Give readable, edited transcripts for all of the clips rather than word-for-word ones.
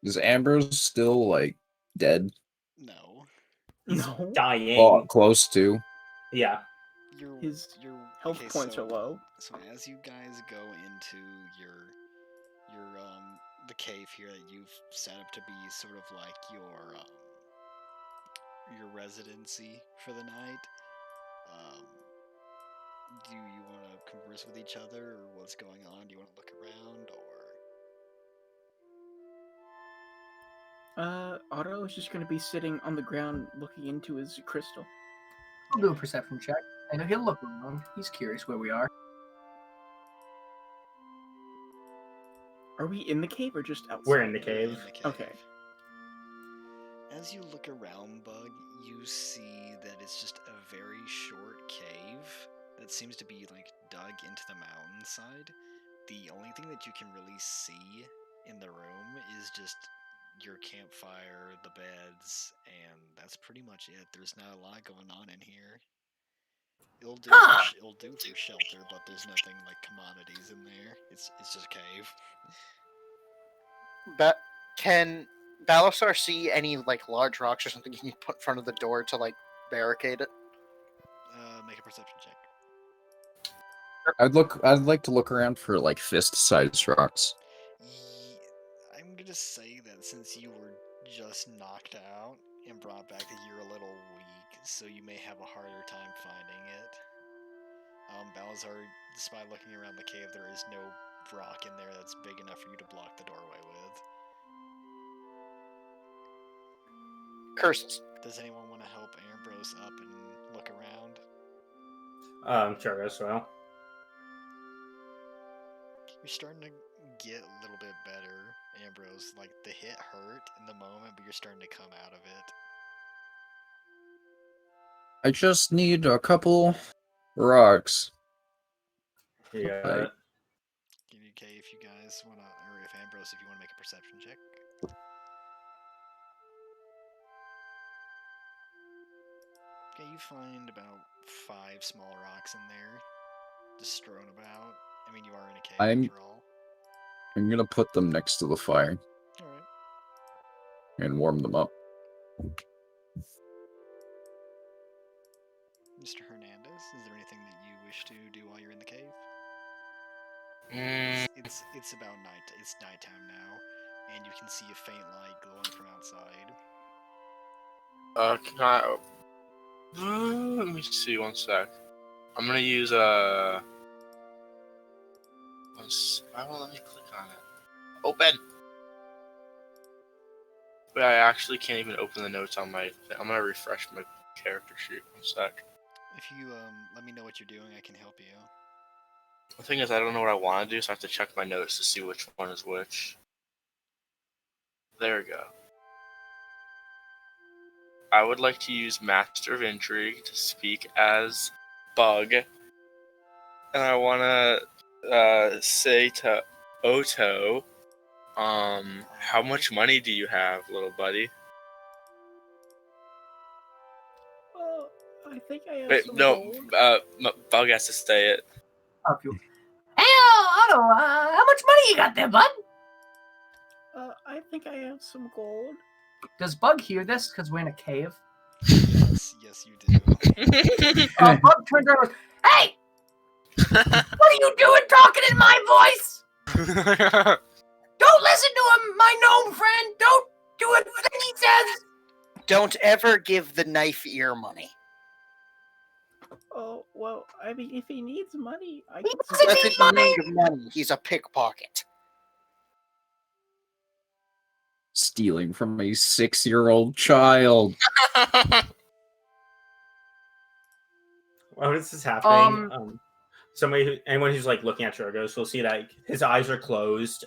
Is Ambrose still like dead? No. He's No. dying. Close to. Yeah. His You're health points are low. So as you guys go into your the cave here that you've set up to be sort of like your residency for the night, do you want to converse with each other, or what's going on? Do you want to look around, or? Otto is just going to be sitting on the ground looking into his crystal. I'll do a perception check. I know he'll look around. He's curious where we are. Are we in the cave or just outside? We're in the cave. Okay. As you look around, Bug, you see that it's just a very short cave that seems to be like dug into the mountainside. The only thing that you can really see in the room is just your campfire, the beds, and that's pretty much it. There's not a lot going on in here. It'll do for shelter, but there's nothing like commodities in there. It's just a cave. But can Balasar see any like large rocks or something he can put in front of the door to like barricade it? Make a perception check. I'd like to look around for like fist-sized rocks. I'm gonna say that since you were just knocked out and brought back, that you're a little weak, so you may have a harder time finding it. Balazar, despite looking around the cave, there is no rock in there that's big enough for you to block the doorway with. Curses. Does anyone want to help Ambrose up and look around? Sure as well. You're starting to get a little bit better, Ambrose. Like, the hit hurt in the moment, but you're starting to come out of it. I just need a couple rocks. Yeah. Okay, if you guys want to, or if Ambrose, if you want to make a perception check. Okay, you find about 5 small rocks in there, just strewn about. I mean, you are in a cave after all. I'm gonna put them next to the fire. Alright. And warm them up. Mr. Hernandez, is there anything that you wish to do while you're in the cave? It's about night. It's nighttime now, and you can see a faint light glowing from outside. Can I? Let me see. One sec. I'm gonna use Why won't let me click on it? Open. But I actually can't even open the notes on my. I'm gonna refresh my character sheet. One sec. If you let me know what you're doing, I can help you. The thing is, I don't know what I want to do, so I have to check my notes to see which one is which. There we go. I would like to use Master of Intrigue to speak as Bug. And I want to say to Oto, how much money do you have, little buddy? Well, I think I have Wait, some no, gold. Bug has to say it. Hey, Otto, how much money you got there, bud? I think I have some gold. Does Bug hear this because we're in a cave? Yes, you do. Bug turns around and goes, "Hey! What are you doing talking in my voice? Don't listen to him, my gnome friend! Don't do it what he says!" Don't ever give the knife ear money. Oh, well, I mean, if he needs money, I He can... doesn't need money! Money. He's a pickpocket. Stealing from a 6-year-old child. While this is happening, anyone who's like looking at Drogos will see that his eyes are closed.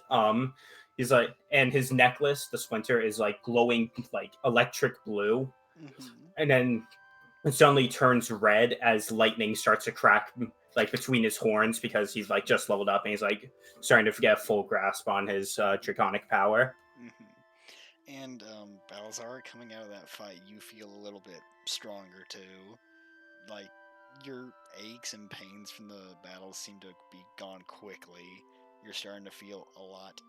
He's like, and his necklace, the splinter, is like glowing like electric blue, and then it suddenly turns red as lightning starts to crack like between his horns because he's like just leveled up and he's like starting to get a full grasp on his draconic power. And Balazar, coming out of that fight, you feel a little bit stronger too. Like, your aches and pains from the battle seem to be gone quickly. You're starting to feel a lot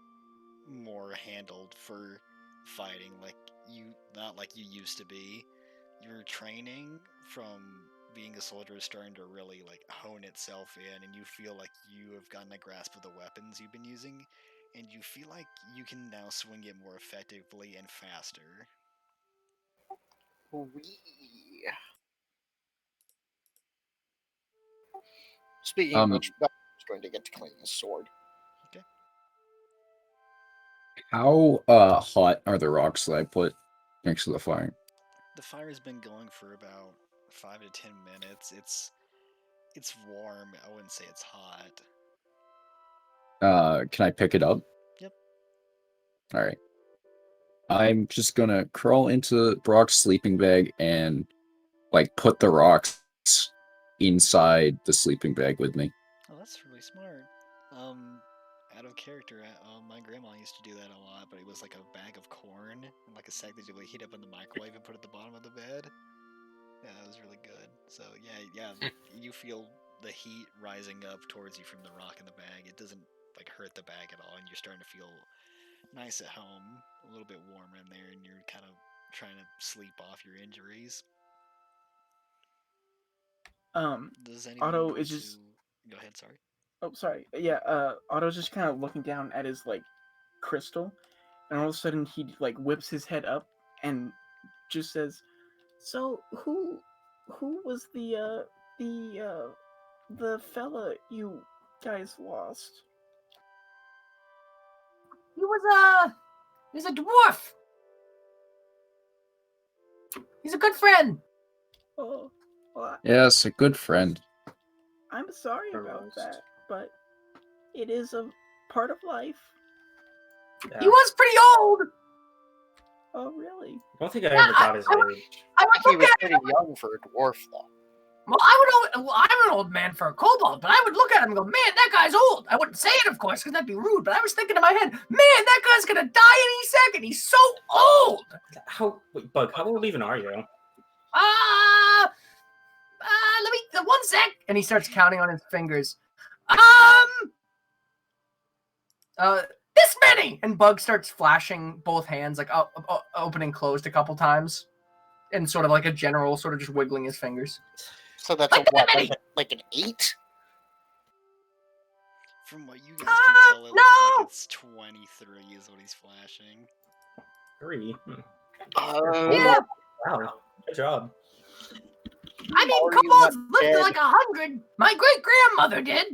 more handled for fighting like not like you used to be. Your training from being a soldier is starting to really like hone itself in, and you feel like you have gotten a grasp of the weapons you've been using, and you feel like you can now swing it more effectively and faster. Wee. Speaking of which, Bella's going to get to clean his sword. How hot are the rocks that I put next to the fire? The fire has been going for about 5 to 10 minutes. It's warm. I wouldn't say it's hot. Can I pick it up? Yep. All right. I'm just gonna crawl into Brock's sleeping bag and like put the rocks inside the sleeping bag with me. Oh, that's really smart. Out of character, my grandma used to do that a lot, but it was like a bag of corn and like a sack that you would heat up in the microwave and put at the bottom of the bed. Yeah, that was really good. So yeah, you feel the heat rising up towards you from the rock in the bag. It doesn't like hurt the bag at all, and you're starting to feel nice at home, a little bit warmer in there, and you're kind of trying to sleep off your injuries. Does anyone Otto want is just. to... Go ahead, sorry. Oh, sorry. Yeah. Otto's just kind of looking down at his like crystal, and all of a sudden he like whips his head up and just says, "So who was the fella you guys lost?" He was a dwarf. He's a good friend. Oh, well, Yes, a good friend. I'm sorry about Roast. that, but it is a part of life. Yeah. He was pretty old. Oh, really? I don't think I ever got his age. I I would think he look was at pretty young for a dwarf, though. Well, I'm an old man for a kobold, but I would look at him and go, man, that guy's old. I wouldn't say it, of course, because that'd be rude, but I was thinking in my head, man, that guy's going to die any second. He's so old. Wait, Bug, how old even are you? Let me, 1 sec. And he starts counting on his fingers. This many. And Bug starts flashing both hands, like open and closed a couple times. And sort of like a general, sort of just wiggling his fingers. So that's Like a what? many. Like an 8? From what you guys can tell, it looks like it's 23 is what he's flashing. 3. Yeah. Wow. Good job. I mean, Are you kobolds not lived to dead? like 100. My great grandmother did,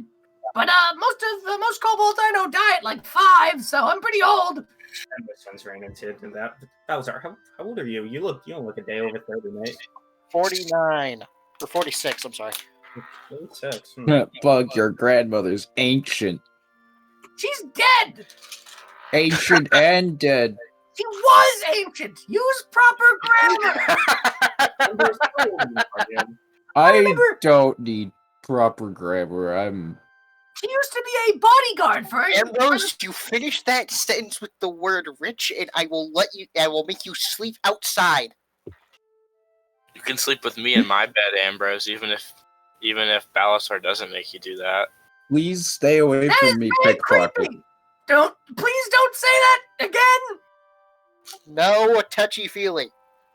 but most kobolds I know die at like 5, so I'm pretty old. And my son's ran into that. That was our. How old are you? You don't look a day over 30, mate. 49. Or 46, I'm sorry. 46. Bug, your grandmother's ancient. She's dead. Ancient and dead. She was ancient. Use proper grammar. I don't need proper grammar. She used to be a bodyguard for Ambrose, you finish that sentence with the word rich, and I will make you sleep outside. You can sleep with me in my bed, Ambrose, even if Balasar doesn't make you do that. Please stay away That is from me, very pickpocket. creepy. Please don't say that again. No touchy feeling.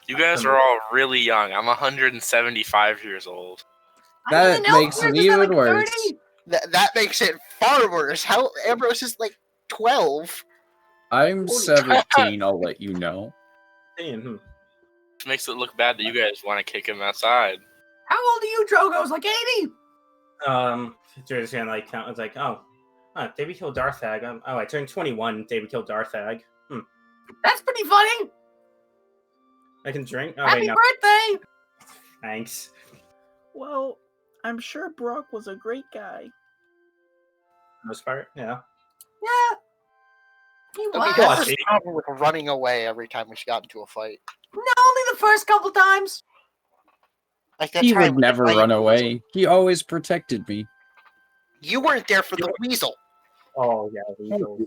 You guys are all really young. I'm 175 years old. That I'm an elf makes here, it just at, even like, worse. 30. That makes it far worse. How Ambrose is like 12. I'm 17, I'll let you know. Which Which makes it look bad that you guys want to kick him outside. How old are you, Drogos? Like 80? Just gonna like count. It's like, David killed Darthag. I turned 21. David killed Darthag. That's pretty funny. I can drink. Oh, Happy wait, no. birthday. Thanks. Well, I'm sure Brock was a great guy. Most part, yeah. Yeah. He We was. got this problem with running away every time we got into a fight. No, only the first couple times. Like that He time would with the never fight. run away. He always protected me. You weren't there for the weasel. Oh yeah. Weasel.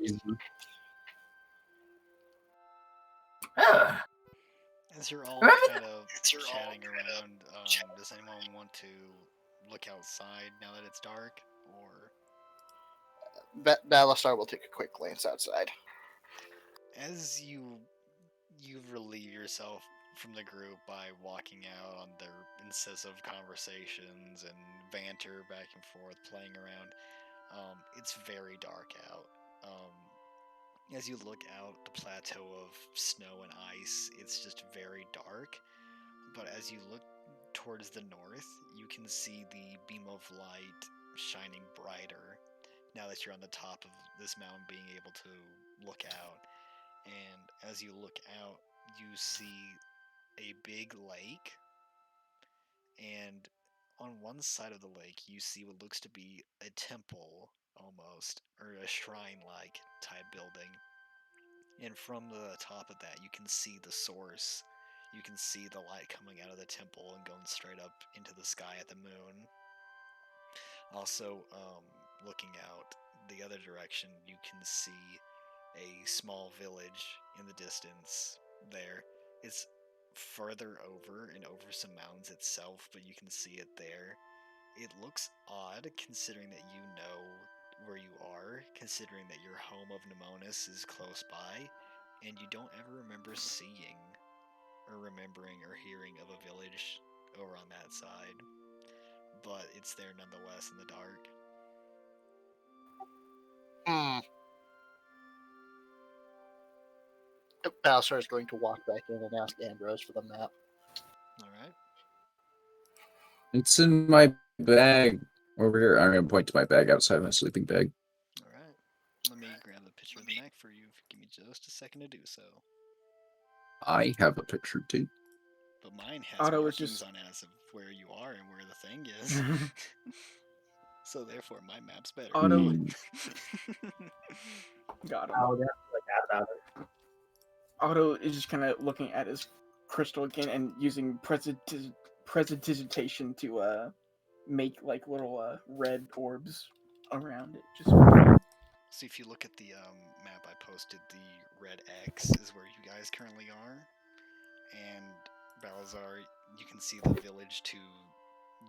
As you're all Remember kind of chatting around, does anyone want to look outside now that it's dark? Or Balasar will take a quick glance outside. as you you relieve yourself from the group by walking out on their incessant conversations and banter back and forth, playing around. It's very dark out. As you look out the plateau of snow and ice, it's just very dark. But as you look towards the north, you can see the beam of light shining brighter now that you're on the top of this mountain, being able to look out. And as you look out, you see a big lake, and on one side of the lake, you see what looks to be a temple almost, or a shrine like type building. And from the top of that, you can see the source. You can see the light coming out of the temple and going straight up into the sky at the moon. Also, looking out the other direction, you can see a small village in the distance there. It's further over and over some mountains itself, but you can see it there. It looks odd considering that you know where you are, considering that your home of Nemonis is close by, and you don't ever remember seeing or remembering or hearing of a village over on that side. But it's there nonetheless in the dark. Balasar is going to walk back in and ask Ambrose for the map. Alright. It's in my bag over here. I'm gonna point to my bag outside my sleeping bag. Alright. Let me grab the picture of the map for you. Give me just a second to do so. I have a picture too. But mine has Otto was markings just- on it as of where you are and where the thing is. So therefore, my map's better. Otto Hmm. got him. Oh, that's like that about it. Otto is just kind of looking at his crystal again and using prestidigitation to make like little red orbs around it. Just So if you look at the map I posted, the red X is where you guys currently are. And Balazar, you can see the village to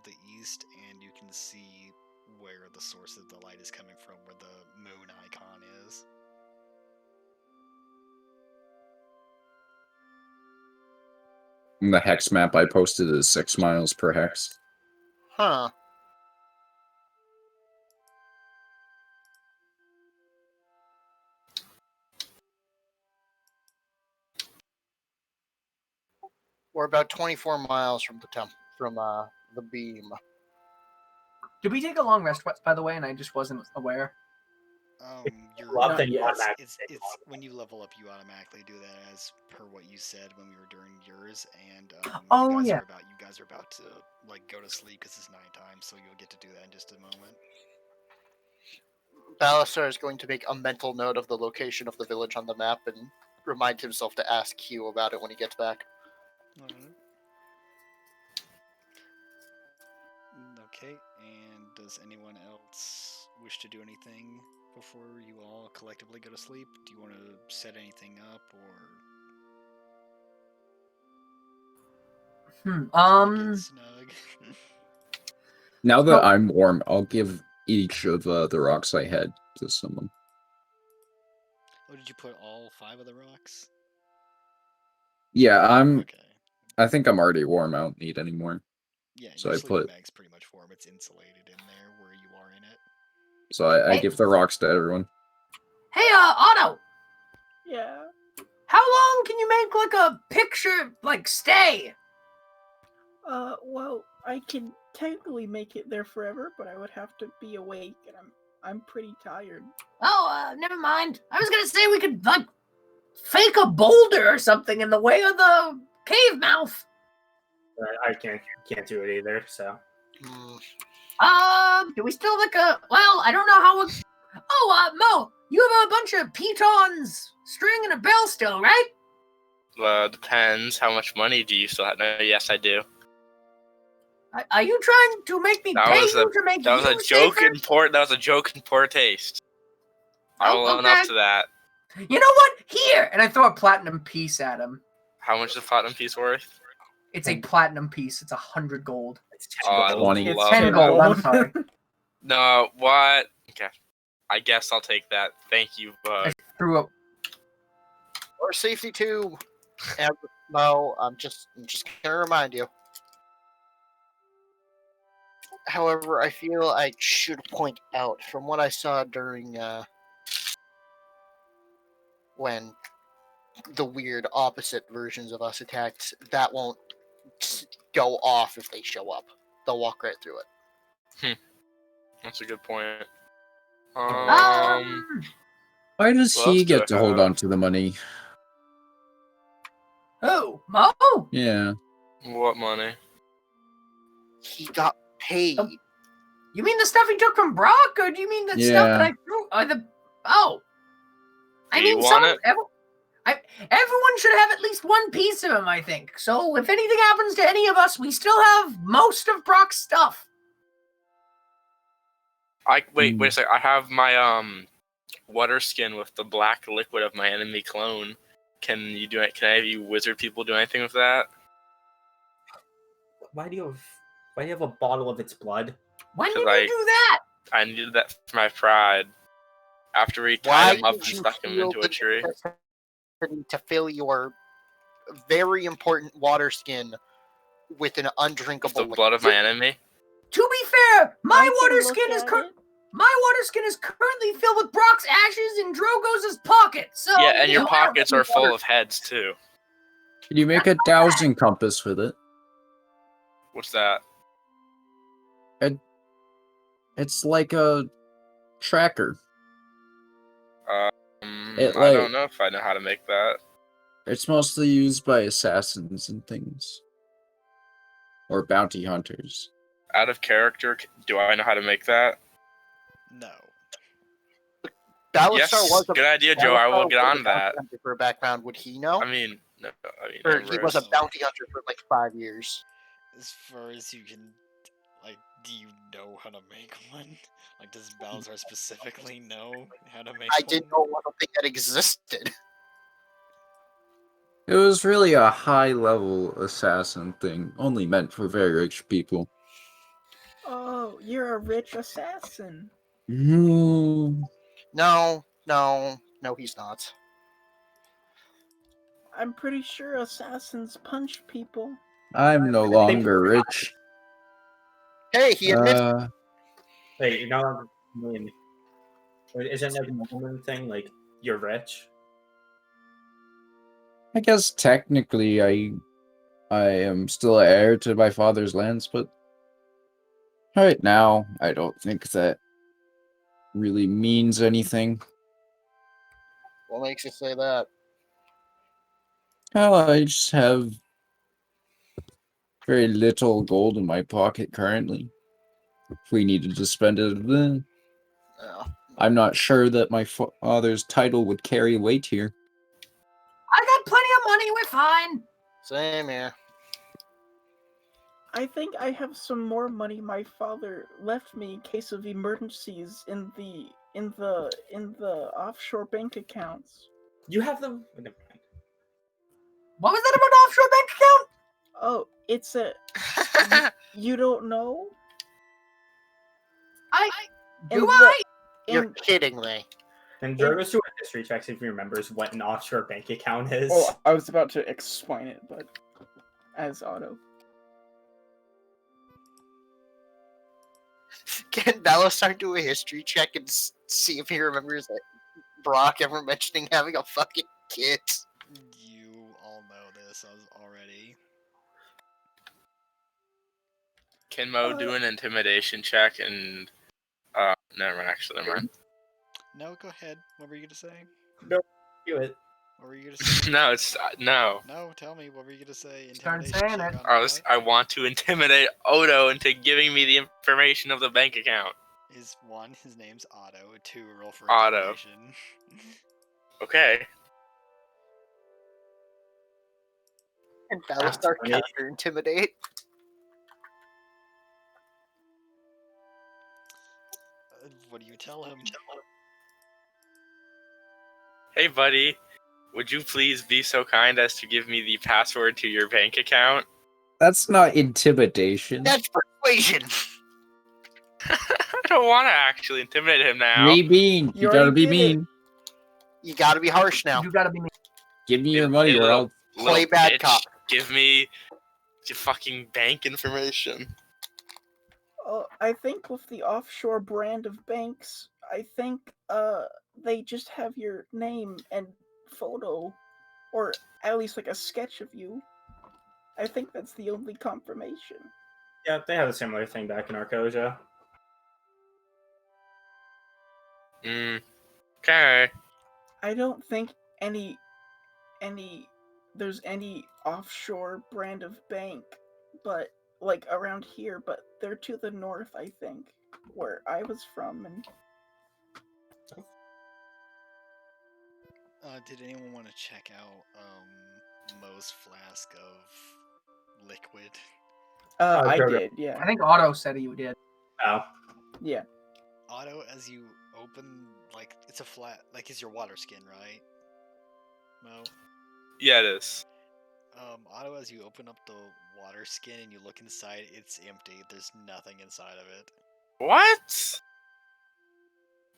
the east, and you can see where the source of the light is coming from, where the moon icon is. And the hex map I posted is 6 miles per hex. Huh. We're about 24 miles from the beam. Did we take a long rest, by the way, and I just wasn't aware? You're Love not that you yet. automatically it's take long. when you level up, you automatically do that as per what you said when we were during yours, and Oh, you yeah. guys are about to like go to sleep because it's nighttime, so you'll get to do that in just a moment. Balasar is going to make a mental note of the location of the village on the map and remind himself to ask Q about it when he gets back. Okay, and does anyone else wish to do anything before you all collectively go to sleep? Do you want to set anything up or get snug? Now that So- I'm warm, I'll give each of the rocks I had to someone. Oh, did you put all 5 of the rocks? Yeah, Okay. I think I'm already warm. I don't need any more. Yeah, So your I sleeping put- bag's pretty much warm. It's insulated in there where you are in it. So I Hey. give the rocks to everyone. Hey, Otto, yeah. how long can you make like a picture like stay? Well, I can technically make it there forever, but I would have to be awake, and I'm pretty tired. Oh, never mind. I was gonna say we could like fake a boulder or something in the way of the cave mouth. I can't do it either. So Hmm. Do we still like a? Well, I don't know how. Mo, you have a bunch of pitons, string, and a bell still, right? Depends. How much money do you still have? No, yes, I do. Are you trying to make me That pay was you to make That was you a joke safer? in poor. That was a joke in poor taste. I will own up okay. to that. You know what? Here, and I throw a platinum piece at him. How much is a platinum piece worth? It's a platinum piece. It's 100 gold. it's Oh, I 10 20. It's love 10 it. gold. I'm sorry. No, what? Okay. I guess I'll take that. Thank you, Bug. Threw up. Or safety too. Mo, I'm just gonna remind you. However, I feel I should point out from what I saw during when the weird opposite versions of us attacked, that won't go off if they show up. They'll walk right through it. That's a good point. Why does What else he do I get to hold have? on to the money? Who? Mo? Yeah. What money? He got paid. Oh. You mean the stuff he took from Brock, or do you mean the stuff that Yeah. I threw? Oh. I Do mean, you want it? everyone should have at least one piece of him, I think. So if anything happens to any of us, we still have most of Brock's stuff. Wait a sec. I have my water skin with the black liquid of my enemy clone. Can you do it? Can any of you wizard people do anything with that? Why do you have a bottle of its blood? When did 'Cause you do that? I needed that for my pride. After we Why tied him up did and you stuck him feel into a the tree. necessity to fill your very important water skin with an undrinkable The blood of my enemy. To be fair, my I can water look skin is at it. currently filled with Brock's ashes in Drogo's pocket. So Yeah, and you your know, I don't pockets need are full water. of heads too. Can you make a dowsing compass with it? What's that? It's like a tracker. It, I don't like- know if I know how to make that. It's mostly used by assassins and things. Or bounty hunters. Out of character, do I know how to make that? No. Balasar Yes, was a good idea, Joe. I will Balasar get was a on that. bounty hunter for a background. Would he know? I mean, no, Or he was a Ambrose. bounty hunter for like 5 years. As far as you can, like, do you know how to make one? Like, does Balazar specifically know how to make I one? didn't know one thing that existed. It was really a high-level assassin thing, only meant for very rich people. Oh, you're a rich assassin. Mm, No, he's not. I'm pretty sure assassins punch people. I'm no longer rich. Hey, he admits Wait, you're not. I mean, isn't that a woman thing? Like, you're rich. I guess technically I am still heir to my father's lands, but right now I don't think that really means anything. what makes you say that? Well, I just have very little gold in my pocket currently. If we needed to spend it, then Oh. I'm not sure that my father's title would carry weight here. I got plenty of money. We're fine. Same here. I think I have some more money my father left me in case of emergencies in the offshore bank accounts. You have them. Never mind. What was that about offshore bank account? Oh, it's a you don't know? Do In I? You're In, kidding me. And Drogo's doing a history check if he remembers what an offshore bank account is. oh, I was about to explain it, but as Otto. Can Balasar do a history check and see if he remembers Brock ever mentioning having a fucking kid? You all know this already. Can Mo do an intimidation check and never mind. No, go ahead. What were you gonna say? Do it. What were you gonna say? No, it's no. No, tell me. What were you gonna say? Start Intimidation saying check it. on I what? want to intimidate Odo into giving me the information of the bank account. His name's Otto. 2, roll for Otto. intimidation. Okay. And Balasar funny. counter intimidate. What do you tell him? Hey, buddy. Would you please be so kind as to give me the password to your bank account? That's not intimidation. That's persuasion. I don't want to actually intimidate him now. Be mean. You You gotta already be did it. mean. You gotta be harsh now. You gotta be me. Give me your money or I'll Play bad bitch. cop. Give me your fucking bank information. I think with the offshore brand of banks, I think they just have your name and photo, or at least like a sketch of you. I think that's the only confirmation. Yeah, they have a similar thing back in Arcosia. Okay. I don't think there's any offshore brand of bank, but like around here, but they're to the north, I think, where I was from. And Did anyone want to check out Mo's flask of liquid? I Grogu. did, yeah. I think Otto said he did. Oh. Yeah. Otto, as you open, like, it's a flat, like, it's your water skin, right? Mo? Yeah, it is. Otto, as you open up the water skin and you look inside, it's empty. There's nothing inside of it. What?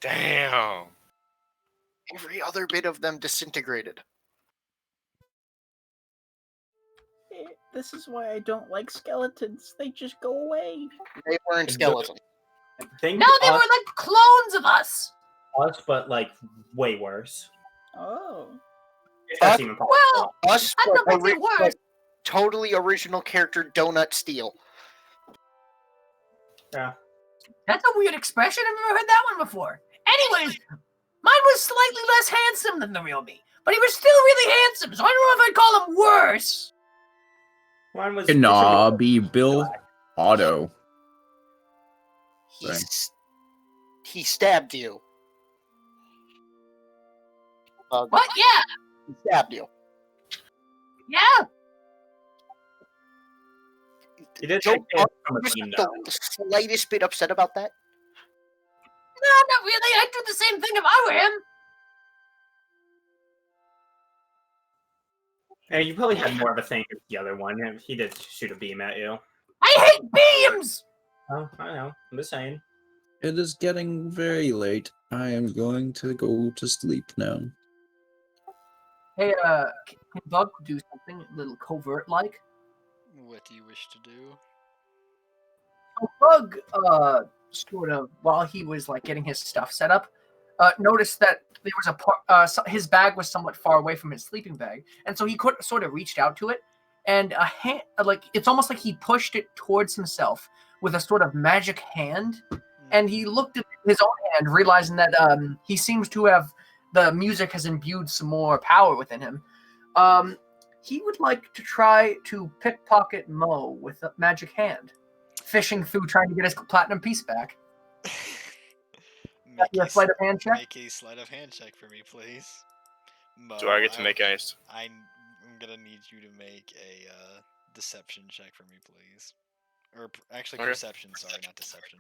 Damn. Every other bit of them disintegrated. This is why I don't like skeletons. They just go away. They weren't skeletons. Think No, they were like clones of us. us, but like way worse. Oh. If that's even possible. Well, Us, I don't but think it works. totally original character Donut Steel. Yeah. That's a weird expression. I've never heard that one before. Anyways, mine was slightly less handsome than the real me, but he was still really handsome, so I don't know if I'd call him worse. Mine was Nah, be Bill Otto. Right. He stabbed you. What? Yeah. He stabbed you. Yeah. You did Don't- take it from a Just team, the though. slightest bit upset about that. No, not really. I'd do the same thing if I were him. And you probably had more of a thing with the other one. And he did shoot a beam at you. I hate beams. Oh, I know. I'm just saying. It is getting very late. I am going to go to sleep now. Hey, can Bug do something a little covert-like? What do you wish to do? So Bug, sort of, while he was like getting his stuff set up, noticed that there was a part, his bag was somewhat far away from his sleeping bag, and so he sort of reached out to it, and a hand, like it's almost like he pushed it towards himself with a sort of magic hand, and he looked at his own hand, realizing that he seems to have the music has imbued some more power within him. He would like to try to pickpocket Mo with a magic hand, fishing through trying to get his platinum piece back. Your sleight of hand check. Make a sleight of hand check for me, please. Mo, Do I get to make any? I'm gonna need you to make a deception check for me, please. Or actually, Okay. perception. Sorry, not deception.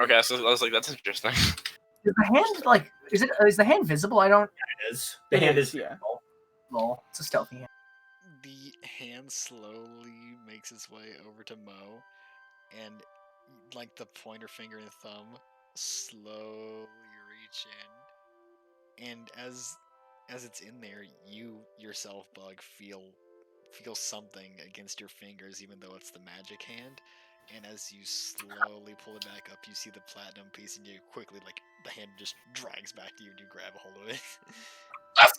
Okay, so I was like, that's interesting. Is the hand like? Is the hand visible? I don't. It is. The It hand is, is yeah. visible. Lol. It's a stealthy hand. The hand slowly makes its way over to Mo, and like the pointer finger and thumb slowly reach in, and as it's in there, you yourself, Bug, feel something against your fingers, even though it's the magic hand. And as you slowly pull it back up, you see the platinum piece, and you quickly, like, the hand just drags back to you, and you grab a hold of it. Yes.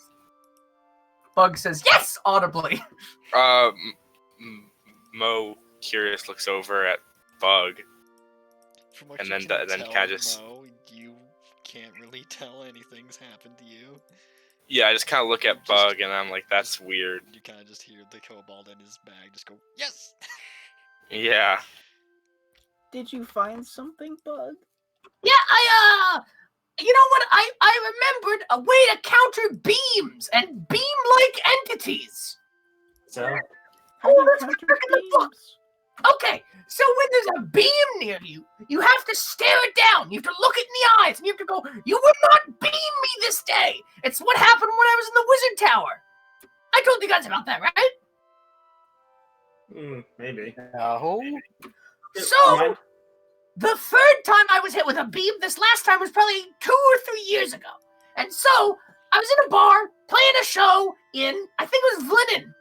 Bug says yes audibly. Mo, curious, looks over at Bug. From what And you then can the- then tell, Cagus- Mo, you can't really tell anything's happened to you. Yeah, I just kind of look at Just- Bug, and I'm like, that's weird. You kind of just hear the kobold in his bag just go, yes! Yeah. Did you find something, Bug? Yeah, you know what? I remembered a way to counter beams and beam-like entities. So How do you that's counter back in the book. beams? Okay, so when there's a beam near you, you have to stare it down. You have to look it in the eyes, and you have to go, "You will not beam me this day." It's what happened when I was in the Wizard Tower. I told you guys about that, right? maybe. No. So, the third time I was hit with a beam, this last time was probably 2 or 3 years ago. And so, I was in a bar, playing a show in, I think it was Vlinen.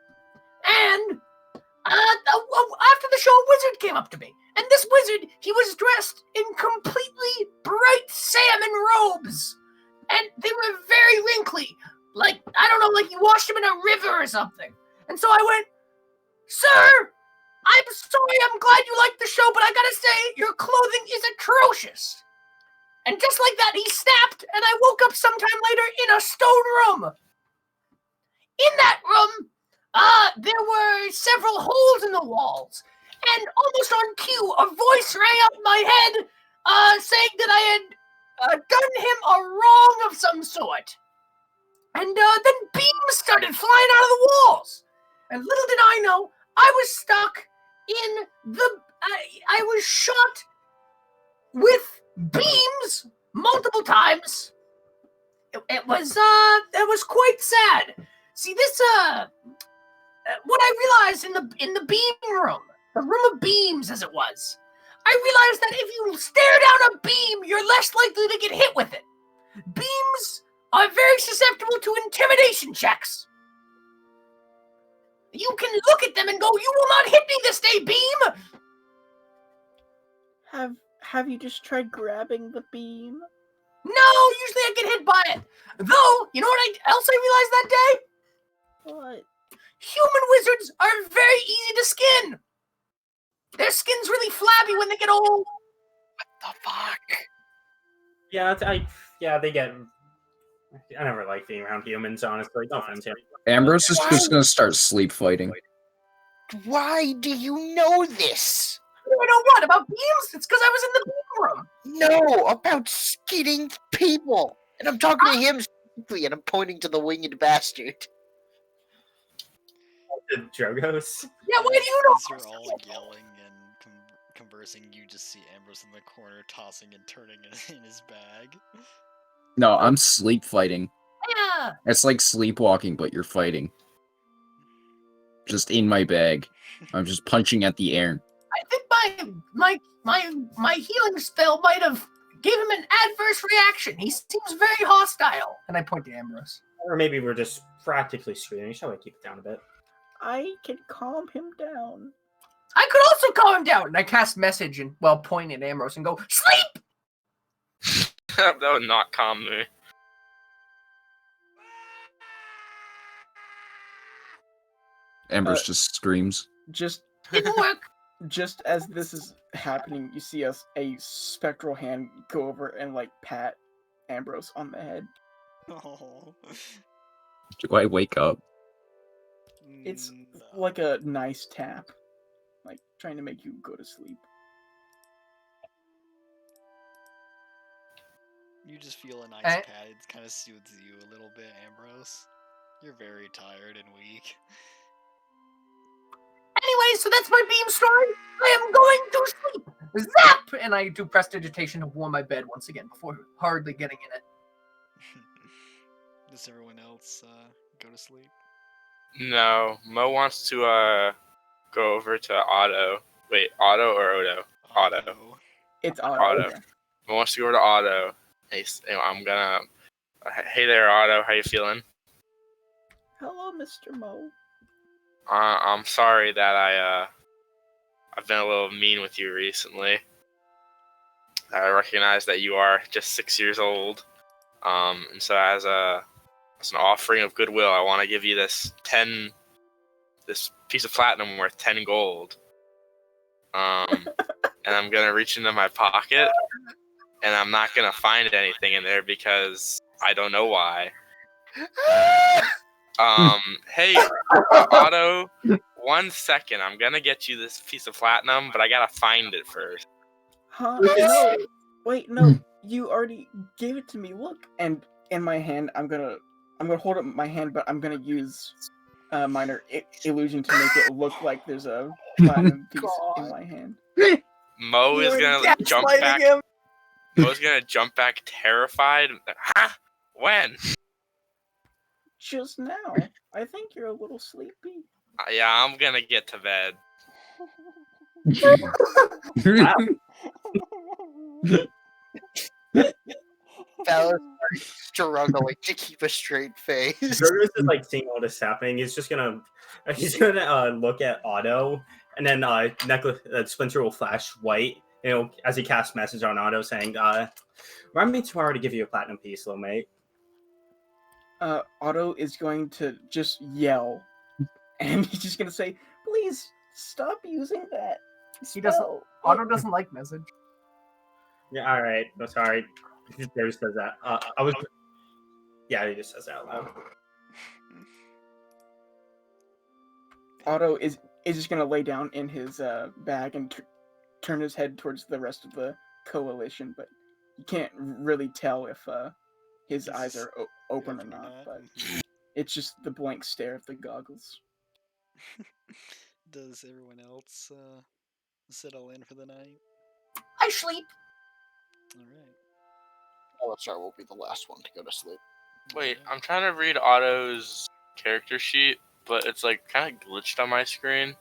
the show, a wizard came up to me. And this wizard, he was dressed in completely bright salmon robes. And they were very wrinkly. Like, I don't know, like you washed them in a river or something. And so I went, Sir, I'm sorry, I'm glad you liked the show, but I gotta say, your clothing is atrocious. And just like that, he snapped, and I woke up sometime later in a stone room. In that room, there were several holes in the walls. And almost on cue, a voice rang out in my head, saying that I had done him a wrong of some sort. And then beams started flying out of the walls. And little did I know, I was stuck in the... I was shot with beams multiple times. It was quite sad. See, this, what I realized in the beam room, the room of beams as it was, I realized that if you stare down a beam, you're less likely to get hit with it. Beams are very susceptible to intimidation checks. You can look at them and go, you will not hit me this day, beam! Have you just tried grabbing the beam? No, usually I get hit by it. Though, you know what else I realized that day? What? Human wizards are very easy to skin. Their skin's really flabby when they get old. What the fuck? Yeah, they get. I never like being around humans, honestly. No offense, Ambrose is just gonna start sleep fighting. Why do you know this? I know what about beams? It's because I was in the beam room. No, about skinning people. And I'm talking to him specifically, and I'm pointing to the winged bastard. The Drogos. Yeah, why do you know? As you're all yelling and conversing, you just see Ambrose in the corner tossing and turning in his bag. No, I'm sleep fighting. Yeah. It's like sleepwalking, but you're fighting. Just in my bag. I'm just punching at the air. I think my healing spell might have gave him an adverse reaction. He seems very hostile. And I point to Ambrose. Or maybe we're just practically screaming. Shall we keep it down a bit? I can calm him down. I could also calm him down. And I cast message and point at Ambrose and go, sleep! That would not calm me. Ambrose just screams. Just Didn't work. Just as this is happening, you see a spectral hand go over and like pat Ambrose on the head. Oh. Do I wake up? It's No. like a nice tap, like trying to make you go to sleep. You just feel a nice Eh? pat. It kind of soothes you a little bit, Ambrose. You're very tired and weak. Anyway, so that's my beam story. I am going to sleep. Zap! And I do prestidigitation to warm my bed once again before hardly getting in it. Does everyone else go to sleep? No, Mo wants to go over to Otto. Wait, Otto or Odo? Otto. It's Otto. Otto. Mo wants to go over to Otto. Hey, I'm gonna. Hey there, Otto. How you feeling? Hello, Mr. Mo. I'm sorry that I've been a little mean with you recently. I recognize that you are just 6 years old. And so as an offering of goodwill, I want to give you this piece of platinum worth 10 gold. And I'm gonna reach into my pocket, and I'm not gonna find anything in there because I don't know why. Hey, Otto, 1 second. I'm gonna get you this piece of platinum, but I gotta find it first. Huh? No. Wait, no. You already gave it to me. Look. And in my hand, I'm gonna hold up my hand, but I'm gonna use minor illusion to make it look like there's a platinum piece in my hand. Mo is gonna jump back. Mo's gonna jump back terrified. Huh? When? Just now. I think you're a little sleepy. Yeah, I'm gonna get to bed. Valor struggling to keep a straight face. Drogo's is like seeing all this happening. He's gonna look at Otto, and then necklace Splinter will flash white. As he casts message on Otto saying, "Remind me tomorrow to give you a platinum piece, little mate." Otto is going to just yell, and he's just gonna say, "Please stop using that." He doesn't. spell." Otto doesn't like message. Yeah, all right. No, sorry. He just says that. Yeah, he just says that out loud. Otto is just gonna lay down in his bag and turn his head towards the rest of the coalition, but you can't really tell if his eyes are open or not. But it's just the blank stare of the goggles. Does everyone else settle in for the night? I sleep. All right. Alistar will be the last one to go to sleep. Wait, I'm trying to read Otto's character sheet, but it's like kind of glitched on my screen.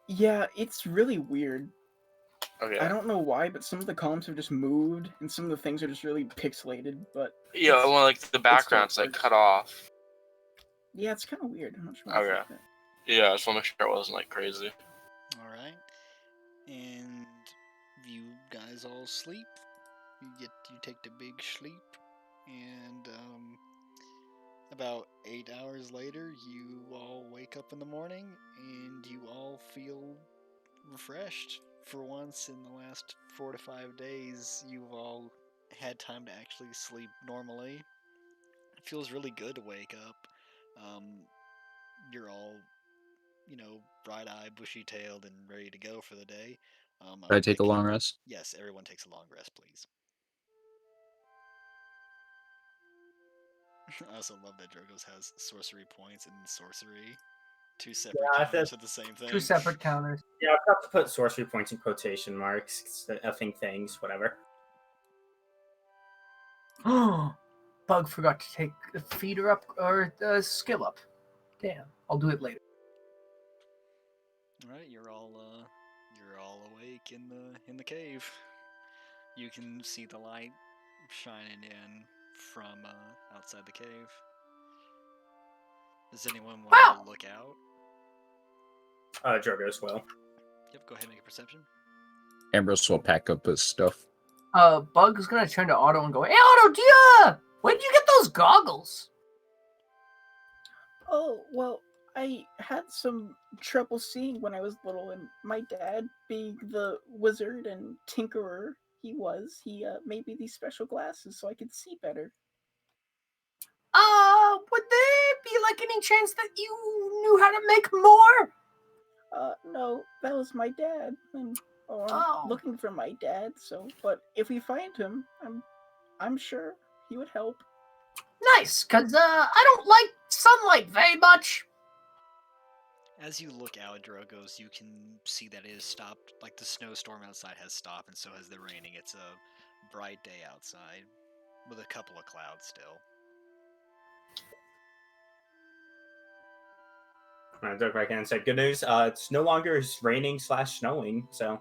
Yeah, it's really weird. Okay. I don't know why, but some of the columns have just moved, and some of the things are just really pixelated. But Yeah, well, like the background's like works. cut off. yeah, it's kind of weird. I'm not sure. Okay. Like that. Yeah, I just want to make sure it wasn't like crazy. All right. And you guys all sleep. You take the big sleep, and about 8 hours later, you all wake up in the morning, and you all feel refreshed. For once in the last 4 to 5 days, you've all had time to actually sleep normally. It feels really good to wake up. You're all, bright-eyed, bushy-tailed, and ready to go for the day. Should I take a long rest? Yes, everyone takes a long rest, please. I also love that Drogo's has sorcery points and sorcery. Two separate counters for the same thing. 2 separate counters. Yeah, I'll have to put sorcery points in quotation marks. The effing things, whatever. Bug forgot to take the feeder up or the skill up. Damn, I'll do it later. All right, you're all awake in the cave. You can see the light shining in from outside the cave. Does anyone want to look out? Drogo's will. Yep, go ahead and make a perception. Ambrose will pack up his stuff. Bug is gonna turn to Otto and go, "Hey, Otto, when did you get those goggles?" Oh, well, I had some trouble seeing when I was little, and my dad, being the wizard and tinkerer he made me these special glasses so I could see better. Would there be like any chance that you knew how to make more? No, that was my dad, and I'm looking for my dad. But if we find him, I'm sure he would help. Nice, cause I don't like sunlight very much. As you look out, Drogos, you can see that it has stopped. Like the snowstorm outside has stopped, and so has the raining. It's a bright day outside, with a couple of clouds still. I took back in and said, "Good news. It's no longer raining / snowing." So,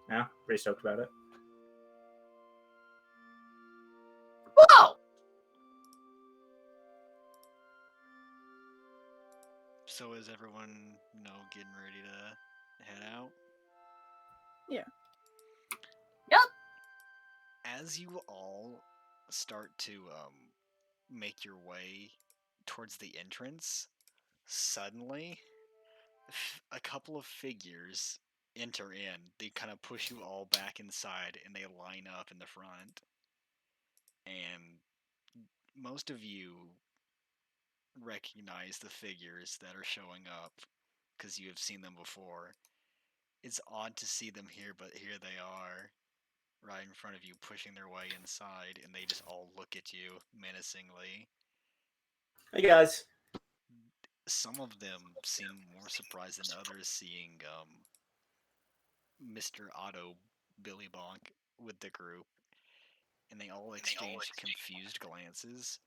yeah, pretty stoked about it. Whoa! So is everyone, getting ready to head out? Yeah. Yep. As you all start to make your way towards the entrance, suddenly a couple of figures enter in. They kind of push you all back inside, and they line up in the front. And most of you recognize the figures that are showing up because you have seen them before. It's odd to see them here, but here they are, right in front of you, pushing their way inside, and they just all look at you menacingly. Hey guys. Some of them seem more surprised than others seeing Mr. Otto Billy Bonk with the group, and they all exchange confused glances,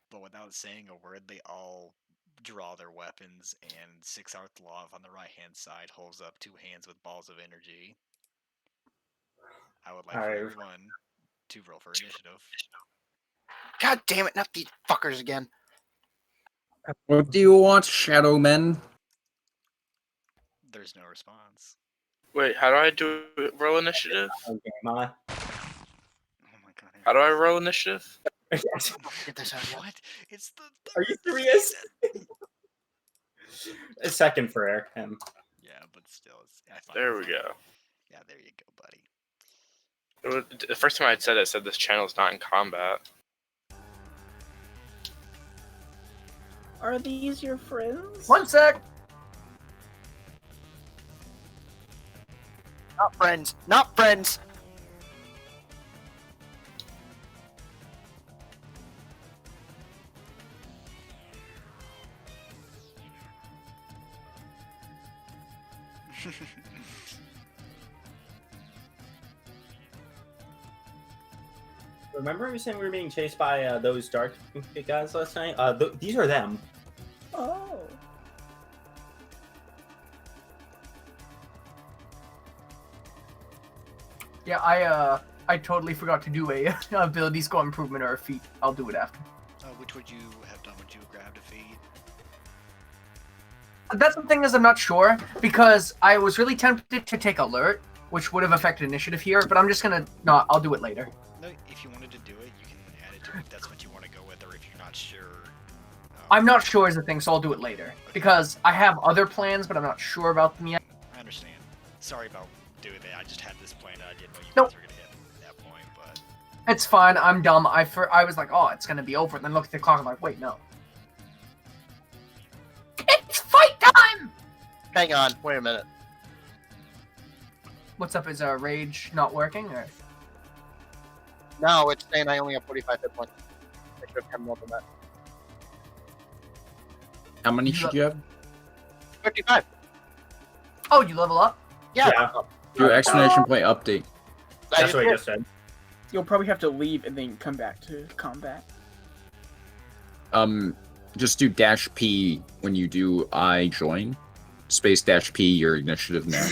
but without saying a word, they all draw their weapons, and Sixarthlov on the right-hand side holds up 2 hands with balls of energy. I would like for everyone to roll for initiative. God damn it! Not these fuckers again. What do you want, Shadow Men? There's no response. Wait, how do I do roll initiative? Okay, Ma. Oh my god. How do I roll initiative? Get this out of here. What? It's the. Are you serious? A second for him. Yeah, but still, I find There it we funny. go. Yeah, there you go, buddy. The first time I said it, said this channel is not in combat. Are these your friends? One sec. Not friends. Not friends. Remember you were saying we were being chased by those dark guys last night? These are them. Oh. Yeah, I totally forgot to do a ability score improvement or a feat. I'll do it after. Which would you have done? Would you have grabbed a feat? That's the thing is I'm not sure because I was really tempted to take alert, which would have affected initiative here, but I'm just gonna not. I'll do it later. No, if you wanted to do it, you can add it to it if that's what you want to go with, or if you're not sure. I'm not sure is the thing, so I'll do it later because I have other plans, but I'm not sure about them yet. I understand. Sorry about doing that. I just had this plan. I didn't know you Nope. guys were gonna hit at that point, but It's fine. I'm dumb. I was like, oh, it's gonna be over. And then look at the clock. I'm like, wait, no. It's fight time. Hang on. Wait a minute. What's up? Is rage not working? Or No, it's saying I only have 45 hit points. I should have 10 more than that. How many You should got- you have? 55. oh, you level up? Yeah. Your exclamation point update. That's what he just said. You'll probably have to leave and then come back to combat. Just do dash P when you do I join. Space dash P your initiative now.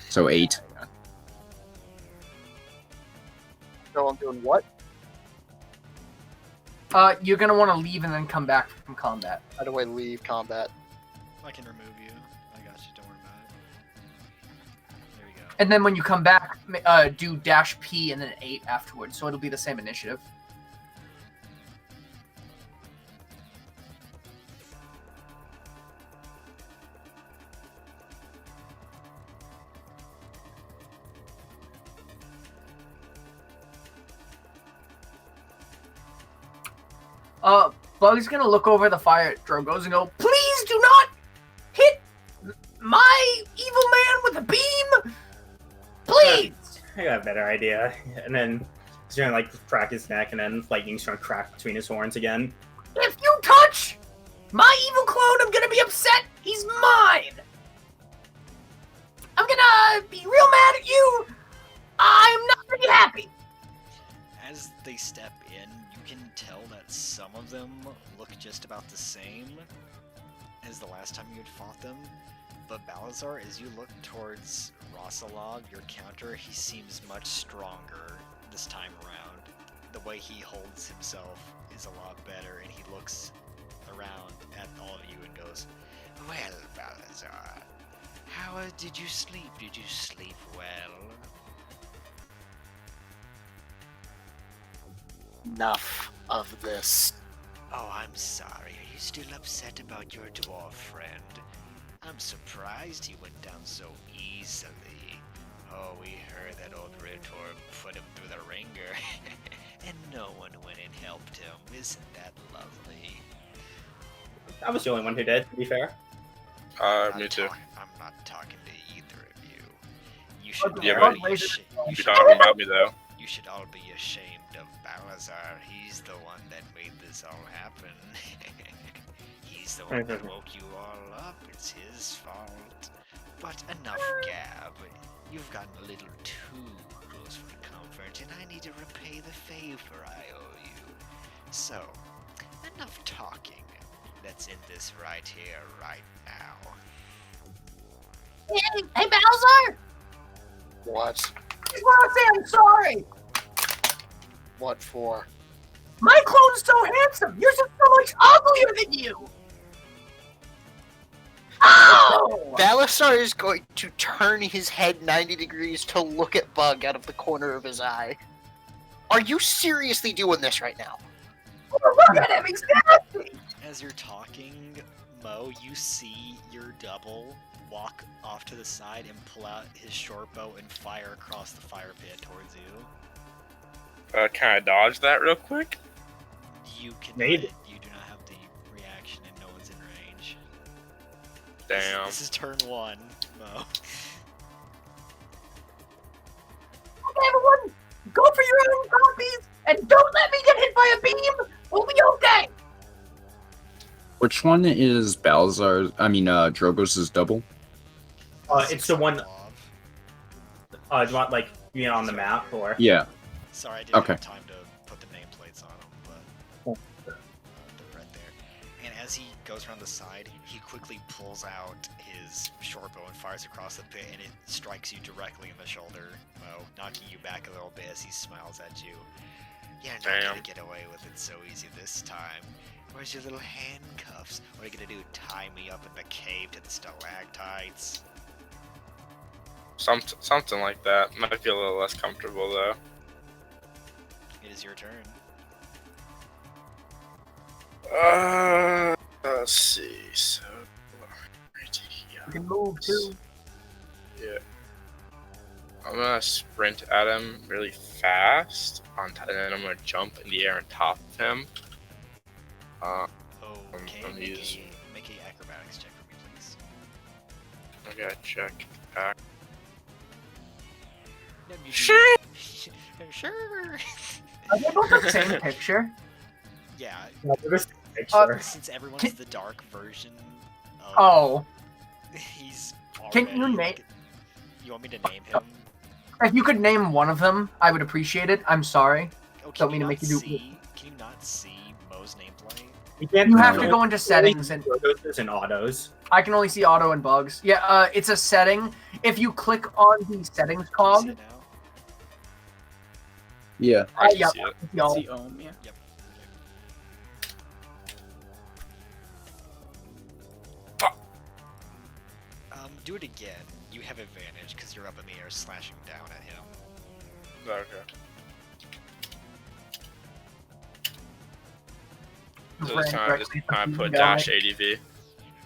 So 8. So I'm doing what? You're gonna want to leave and then come back from combat. How do I leave combat? I can remove you. I got you. Don't worry about it. There we go. And then when you come back, do dash P and then 8 afterwards, so it'll be the same initiative. Bug's gonna look over the fire at Drogo's and go, please do not hit my evil man with a beam! Please! I got a better idea. And then he's gonna like crack his neck, and then lightning's gonna crack between his horns again. If you touch my evil clone, I'm gonna be upset. He's mine. I'm gonna be real mad at you. I'm not gonna be happy. As they step in, you can tell that some of them look just about the same as the last time you had fought them. But Balazar, as you look towards Rossalov, your counter, he seems much stronger this time around. The way he holds himself is a lot better, and he looks around at all of you and goes, "Well, Balazar, how did you sleep? Did you sleep well?" Enough of this. Oh, I'm sorry. Are you still upset about your dwarf friend? I'm surprised he went down so easily. Oh, we heard that old Ritor put him through the ringer, and no one went and helped him. Isn't that lovely? I was the only one who did, to be fair. Me too. I'm not talking to either of you. You should Yeah, all but be you ashamed. You're talking about me though. You should all be ashamed of Balazar. He's the one that made this all happen. He's the one that woke you all up. It's his fault. But enough gab. You've gotten a little too close for comfort, and I need to repay the favor I owe you. So, enough talking. Let's end this right here, right now. Hey, Balazar! What? I just want to say I'm sorry. What for? My clone's so handsome. Yours is so much uglier than you. Oh! Valisar is going to turn his head 90 degrees to look at Bug out of the corner of his eye. Are you seriously doing this right now? Look at him, exactly. As you're talking, Mo, you see your double walk off to the side and pull out his short bow and fire across the fire pit towards you. Can I dodge that real quick? You can. Maybe. You do not have the reaction, and no one's in range. Damn. This is turn 1, Mo. Okay, everyone, go for your own copies, and don't let me get hit by a beam. We'll be okay. Which one is Balzar's? I mean, Drogo's double? It's the one. Do you want like on the map or? Yeah. Sorry, I didn't Okay. have time to put the nameplates on them, but they're right there. And as he goes around the side, he quickly pulls out his short bow and fires across the pit, and it strikes you directly in the shoulder, Mo, knocking you back a little bit as he smiles at you. You're not Damn. gonna get away with it so easy this time. Where's your little handcuffs? What are you gonna do? Tie me up in the cave to the stalactites? Something like that. Might feel a little less comfortable though. It is your turn. Let's see. So, right here. You can move too. Yeah. I'm gonna sprint at him really fast, and then I'm gonna jump in the air on top of him. Okay, I'm using- make a acrobatics check for me, please. I gotta check back. No, you do- Sure. Sure. Are they both the same picture? Yeah, No, they're just a picture. since everyone's Can- the dark version of Oh, he's Can you already, name- like, you want me to name him? if you could name one of them, I would appreciate it. I'm sorry. Oh, Don't mean to make you do- Can you not see Mo's nameplate? You can't. You have No. to go into settings, and Logos and autos. I can only see auto and bugs. Yeah, it's a setting. If you click on the settings Can you cog, see it now? Yeah. I can yeah. see it. y'all, See Ohm, yeah. Yep. Do it again. You have advantage because you're up in the air slashing down at him. Okay. So ran this time, directly I into put the dash guy. ADV.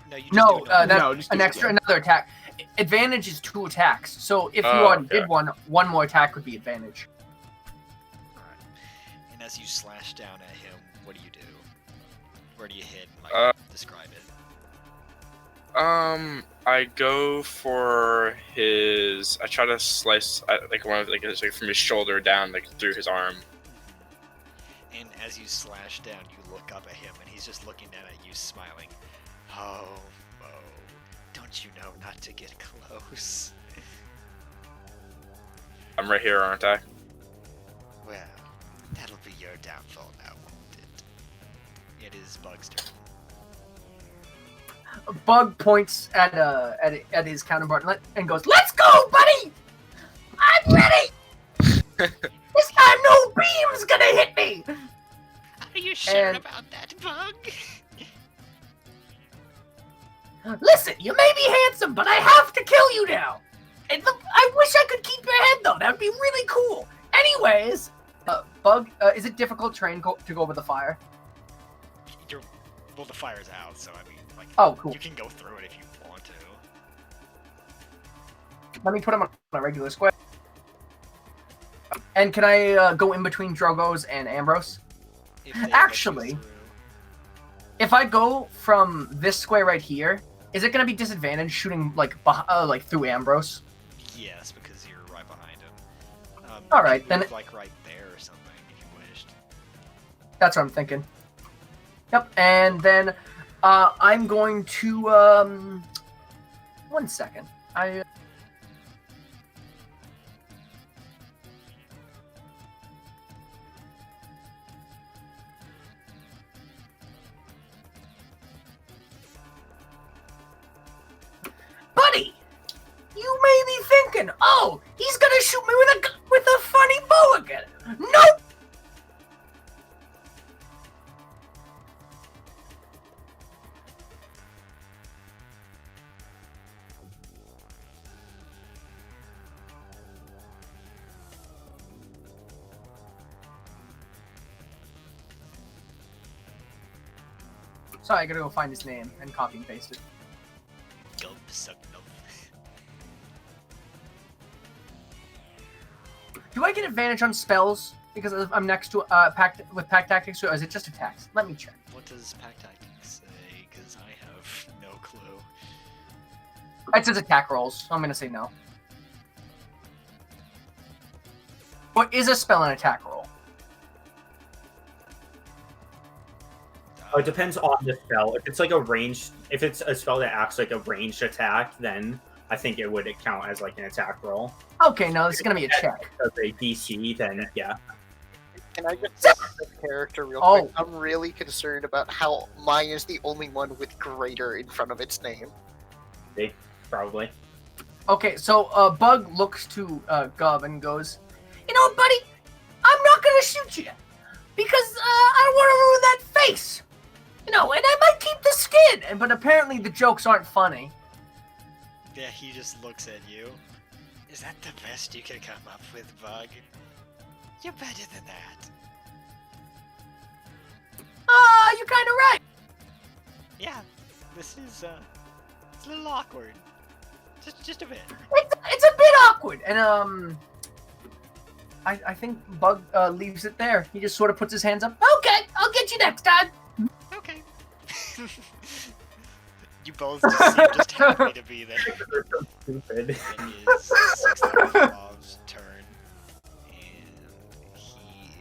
No, you just No, do it that's No, just do an it extra, again. another attack. Advantage is 2 attacks. So if you Oh, already okay. did one more attack would be advantage. Alright. And as you slash down at him, what do you do? Where do you hit? Like, Uh, describe it. I go for his. I try to slice like one of it's like from his shoulder down, like through his arm. And as you slash down, you look up at him, and he's just looking down at you, smiling. Oh, Mo, don't you know not to get close? I'm right here, aren't I? Well, that'll be your downfall now, won't it? It is Bug's turn. Bug points at his counterpart and goes, "Let's go, buddy! I'm ready. This time, no beam's gonna hit me." Are you sure And- about that, Bug? Listen, you may be handsome, but I have to kill you now. I wish I could keep your head though. That'd be really cool. Anyways, Bug, is it difficult terrain to go over the fire? Well, the fire's out, so I mean, like, Oh, cool. you can go through it if you want to. Let me put him on a regular square. And can I go in between Drogo's and Ambrose? If they let you Actually- through. If I go from this square right here, is it gonna be disadvantage shooting like through Ambrose? Yes, because you're right behind him. All you right, could then move, like right there or something if you wished. That's what I'm thinking. Yep, and then I'm going to 1 second. Buddy, you may be thinking, oh, he's gonna shoot me with a funny bow again. Nope. Sorry, I gotta go find his name and copy and paste it. Gulp, suck, no. Do I get advantage on spells because I'm next to pack tactics, or is it just attacks? Let me check. What does pack tactics say? Because I have no clue. It says attack rolls, so I'm gonna say no. What is a spell an attack roll? Oh, it depends on the spell. If it's like a ranged, if it's a spell that acts like a ranged attack, then I think it would count as like an attack roll. Okay, no, this is gonna be a check. As a DC, then yeah. Can I just set this character real Oh. quick? I'm really concerned about how mine is the only one with greater in front of its name. Probably. Okay, so Bug looks to Gov and goes, "You know what, buddy? I'm not gonna shoot you because I don't want to ruin that face. You know, and I might keep the skin." But apparently the jokes aren't funny. Yeah, he just looks at you. Is that the best you could come up with, Bug? You're better than that. You're kind of right. Yeah, this is, it's a little awkward. Just a bit. It's a bit awkward, and I think Bug leaves it there. He just sort of puts his hands up. Okay, I'll get you next time. Okay. You both just seem just happy to be there. Stupid. It is Sixth turn, and he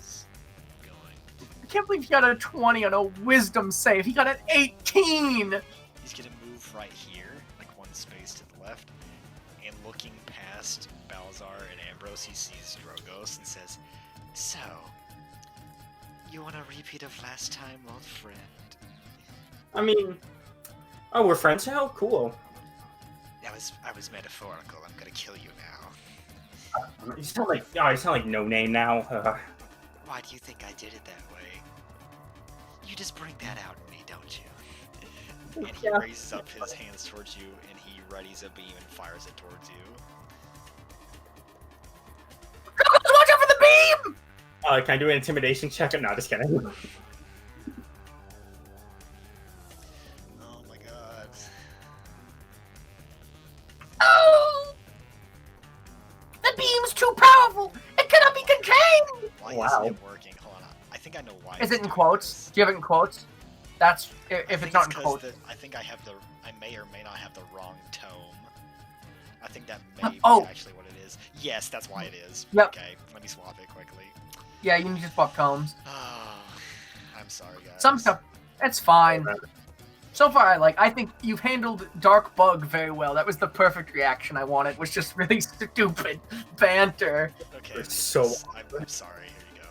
is going. I can't believe he got a 20 on a wisdom save. He got an 18. He's gonna move right here, like one space to the left, and looking past Balazar and Ambrose, he sees Drogos and says, "So, you want a repeat of last time, old friend?" I mean, oh, we're friends now? Cool. I was metaphorical. I'm gonna kill you now. You sound like No Name now. Why do you think I did it that way? You just bring that out in me, don't you? And he Yeah. raises up his hands towards you, and he readies a beam and fires it towards you. Watch out for the beam! Can I do an intimidation check? No, just kidding. Oh my god. Oh! The beam's too powerful. It cannot be contained. Why Wow. isn't it working? Hold on. I think I know why. Is it's it in doing quotes? this. Do you have it in quotes? That's I if think it's not in 'cause quotes. I think I have I may or may not have the wrong tome. I think that may be oh. actually what it is. Yes, that's why it is. Yep. Okay, let me swap it quickly. Yeah, you need to swap tomes. Oh, I'm sorry, guys. Some stuff, it's fine. So far, I think you've handled Dark Bug very well. That was the perfect reaction I wanted. Was just really stupid banter. Okay, It's this so is- I'm sorry. Here you go.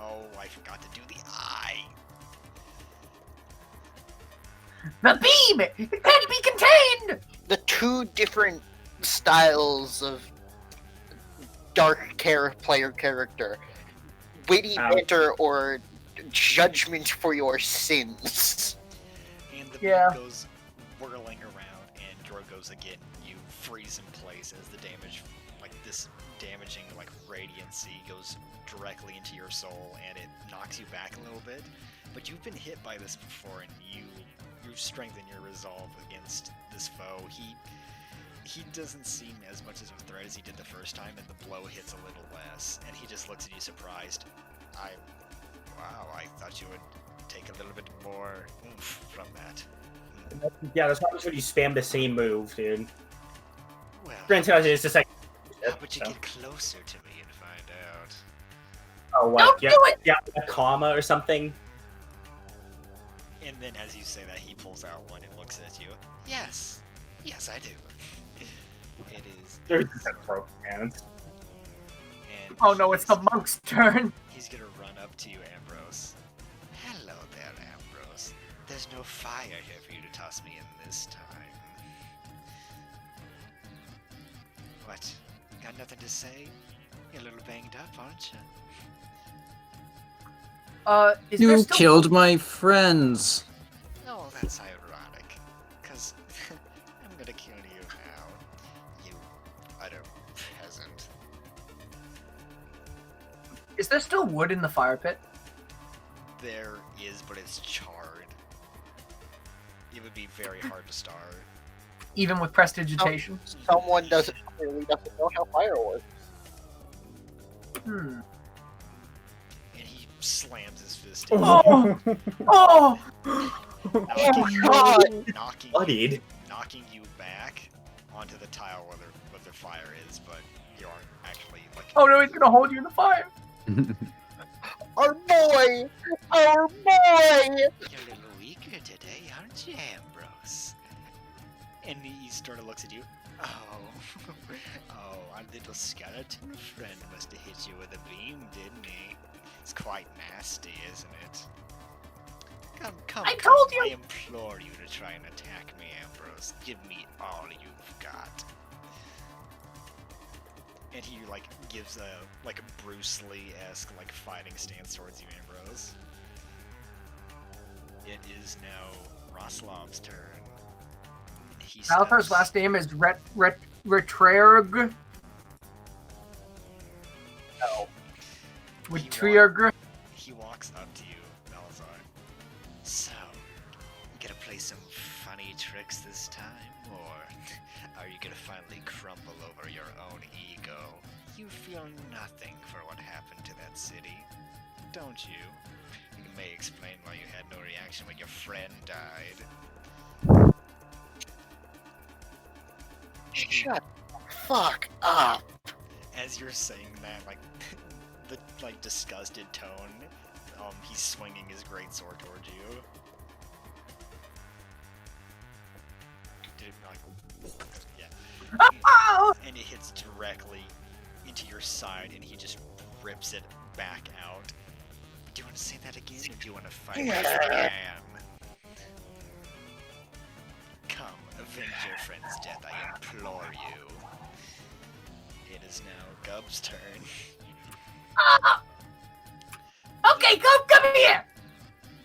Oh, I forgot to do the eye. The beam! It can't be contained! The two different styles of dark player character. Witty Ow. banter or judgment for your sins. And the Yeah. beam goes whirling around, and Drogos again. You freeze in place as the damage, like this damaging, like radiancy, goes directly into your soul, and it knocks you back a little bit. But you've been hit by this before, and you strengthen your resolve against this foe. He doesn't seem as much as a threat as he did the first time, and the blow hits a little less. And he just looks at you surprised. Wow, I thought you would take a little bit more oomph from that. Yeah, that's probably when you spam the same move, dude. Well, Granted, it's just like. how would you so. get closer to me and find out? Oh, what? Don't Yeah, do it! yeah, a comma or something. And then as you say that, he pulls out one and looks at you. Yes, I do. It is. There's a broke man. And Oh no, it's the he's- monk's turn. He's gonna run up to you, Ambrose. Hello there, Ambrose. There's no fire here for you to toss me in this time. What? Got nothing to say? You're a little banged up, aren't you? Is there You still killed my friends. Oh, that's ironic. Cause I'm gonna kill you now. You utter peasant. Is there still wood in the fire pit? There is, but it's charred. It would be very hard to start. Even with prestidigitation. Someone clearly doesn't know how fire works. Hmm. And he slams his fist. Oh! Oh! Bloodied. Knocking you back onto the tile where the fire is, but you aren't actually like. Oh no, he's gonna hold you in the fire. Our boy! Our boy! You're a little weaker today, aren't you, Ambrose? And he sort of looks at you. Oh, oh, our little skeleton friend must have hit you with a beam, didn't he? It's quite nasty, isn't it? Come, I told you! I implore you to try and attack me, Ambrose. Give me all you've got. And he gives a Bruce Lee-esque fighting stance towards you, Ambrose. It is now Roslav's turn. He Balthazar's steps- last name is Retrerg. No. Retrerg. He walks up to you, Balthazar. So, you gonna play some funny tricks this time, or are you gonna finally crumble over your own ego? You feel nothing for what happened to that city, don't you? You may explain why you had no reaction when your friend died. Shut the fuck up. As you're saying that, the disgusted tone, he's swinging his greatsword towards you. Yeah. Oh! And it hits directly into your side, and he just rips it back out. Do you want to say that again, or do you want to fight this man? Come, avenge your friend's death, I implore you. It is now Gub's turn. Ah! Okay, come here!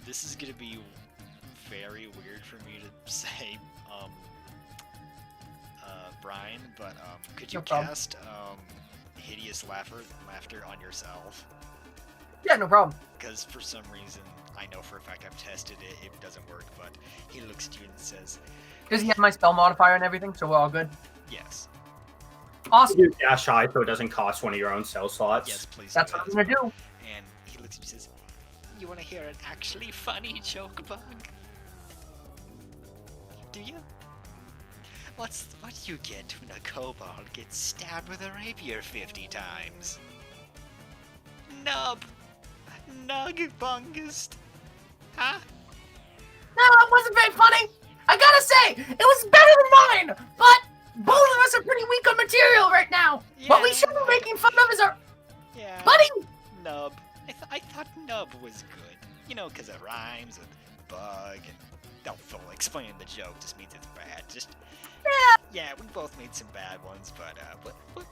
This is gonna be very weird for me to say, Brian, but could you No problem. cast hideous laughter on yourself? Yeah, no problem. Because for some reason, I know for a fact I've tested it, it doesn't work, but he looks at you and says, Does he have my spell modifier and everything, so we're all good? yes, Awesome. Do dash high so it doesn't cost one of your own cell slots. yes, please. That's do what it. I'm gonna do. And he looks at you and says, you want to hear an actually funny joke, Bug? Do you? What do you get when a kobold gets stabbed with a rapier 50 times? Nub! Nugbungest! Huh? No, it wasn't very funny. I gotta say, it was better than mine. But both of us are pretty weak on material right now. What we should be making fun of is our Yeah. buddy. Nub. I thought Nub was good. You know, because it rhymes with bug and... Don't explaining the joke just means it's bad. Just... Yeah, we both made some bad ones, but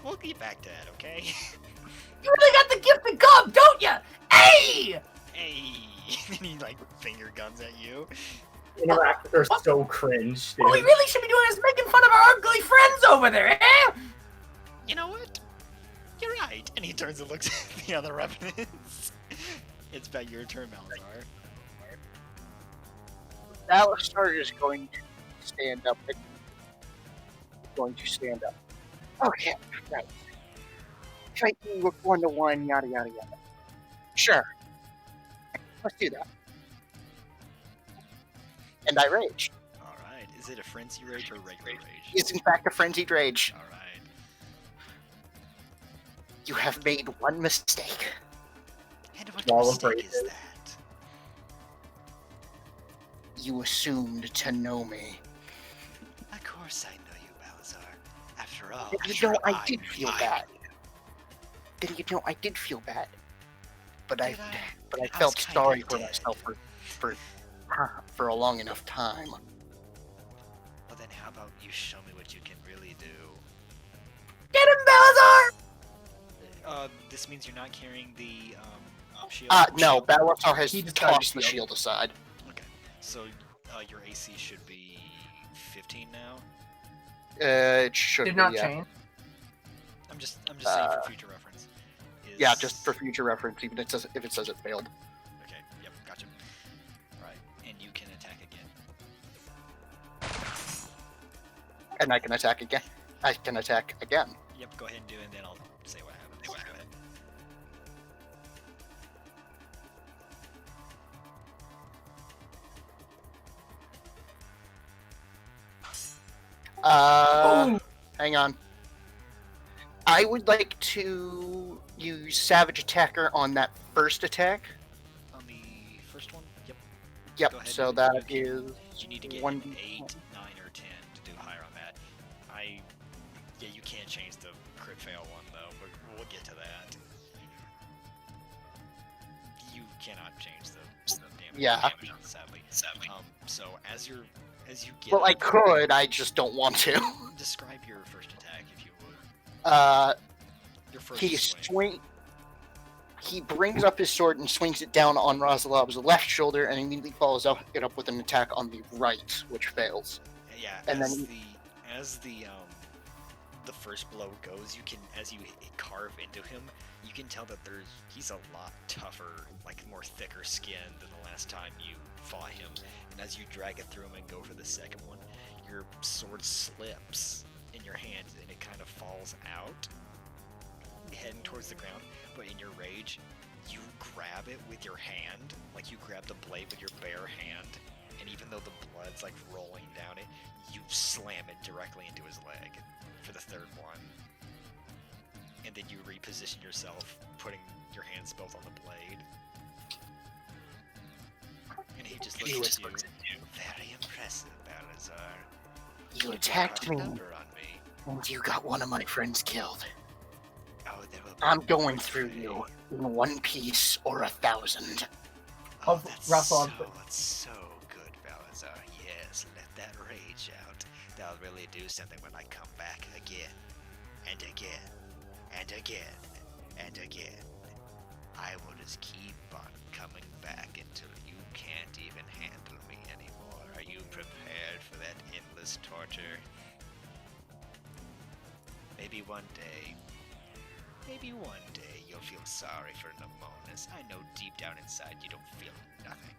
we'll get back to that, okay? You really got the gift of gum, don't you? Hey! Hey! And he, finger guns at you. Interactions are so cringe, dude. What we really should be doing is making fun of our ugly friends over there, eh? You know what? You're right. And he turns and looks at the other revenants. It's about your turn, Malzar. Alistar is going to stand up. Okay, right. Fight me with 1-to-1, yada yada yada. Sure. Let's do that. And I rage. Alright. Is it a frenzy rage or regular rage? It's in fact a frenzied rage. Alright. You have made one mistake. And what Wall of mistake is Braces. that? You assumed to know me. Of course I know you, Balazar. After all, Then you know I did feel bad. Then you know I did feel bad. But I Did I? but I I felt was kinda sorry for dead. myself for a long enough time. Well then how about you show me what you can really do? Get him, Balazar! This means you're not carrying the, shield? No, Balasar has He discarded tossed the shield. shield aside. Okay. So, your AC should be 15 now? It should Did be, not yeah. change. I'm just saying for future reference. Yeah, Is- just for future reference, even if it says it failed. Okay, yep, gotcha. Right, and you can attack again. And I can attack again. I can attack again. Yep, go ahead and do it, and then I'll say what happens. Go ahead. Hang on. I would like to use Savage Attacker on that first attack. On the first one? Yep. Yep, Go ahead so and that you is need to get one an 8, 9, or 10 to do higher on that. Yeah, you can't change the crit fail one though, but we'll get to that. You cannot change the damage, Yeah. damage on it, sadly. So as you get Well, I up, could, I just don't want to. describe your first attack if you would. Your first swing. He brings up his sword and swings it down on Razalob's left shoulder, and immediately follows it up with an attack on the right, which fails. Yeah, And as then- the first blow goes, you can, as you carve into him, you can tell that he's a lot tougher, like more thicker skin than the last time you fought him. And as you drag it through him and go for the second one, your sword slips in your hand and it kind of falls out, heading towards the ground. But in your rage, you grab it with your hand, like you grab the blade with your bare hand, and even though the blood's like rolling down it, you slam it directly into his leg for the third one. And then you reposition yourself, putting your hands both on the blade. And he just looks at you. Very impressive, Balazar. You attacked me, Number on me. and you got one of my friends killed. Oh, there will be I'm no going through buffet. you in 1 piece or 1,000. Oh, Of that's Rathod, that's so good, Balazar. Yes, let that rage out. That'll really do something when I come back again, and again, and again, and again. I will just keep on coming back until you can't even handle me anymore. Are you prepared for that endless torture? Maybe one day you'll feel sorry for Nemonis. I know deep down inside you don't feel nothing.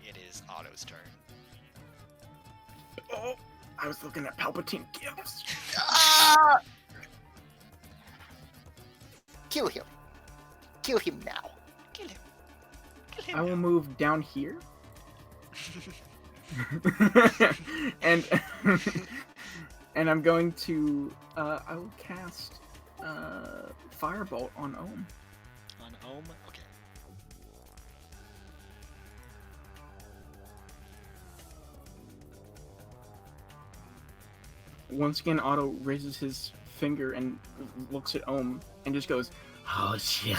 It is Otto's turn. Oh, I was looking at Palpatine gifts. Ah! Kill him. Kill him now. Kill him. Kill him. I will now. move down here. and and I'm going to I will cast Firebolt on Ohm. On Ohm? Okay. Once again, Otto raises his finger and looks at Ohm and just goes, "Oh shit!"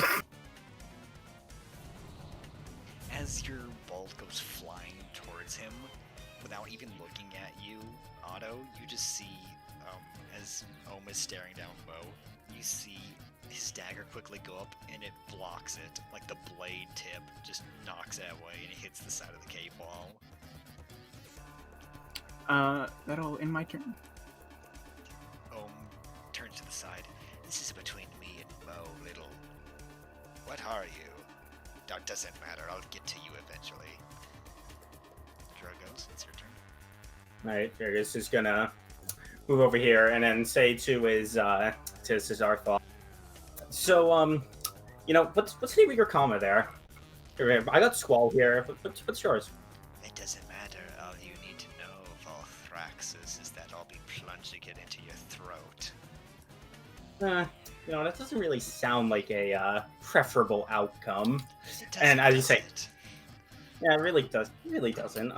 As your bolt goes flying towards him, without even looking at you, Otto, you just see, as Ohm is staring down Mo, you see his dagger quickly go up and it blocks it. Like the blade tip just knocks it away and it hits the side of the cave wall. That'll end my turn. Ohm turns to the side. This is between me and Mo, little. What are you? That doesn't matter. I'll get to you eventually. Dragos, it's your turn. Alright, Fergus is gonna move over here and then say to his Zarthal. So, you know, what's the name of your comma there? I got Squall here. What's yours? It doesn't matter. All you need to know, Volthraxis, is that I'll be plunging it into your throat. You know, that doesn't really sound like a preferable outcome. Yes, it And doesn't, as you does say- it? Yeah, it really does. It really doesn't.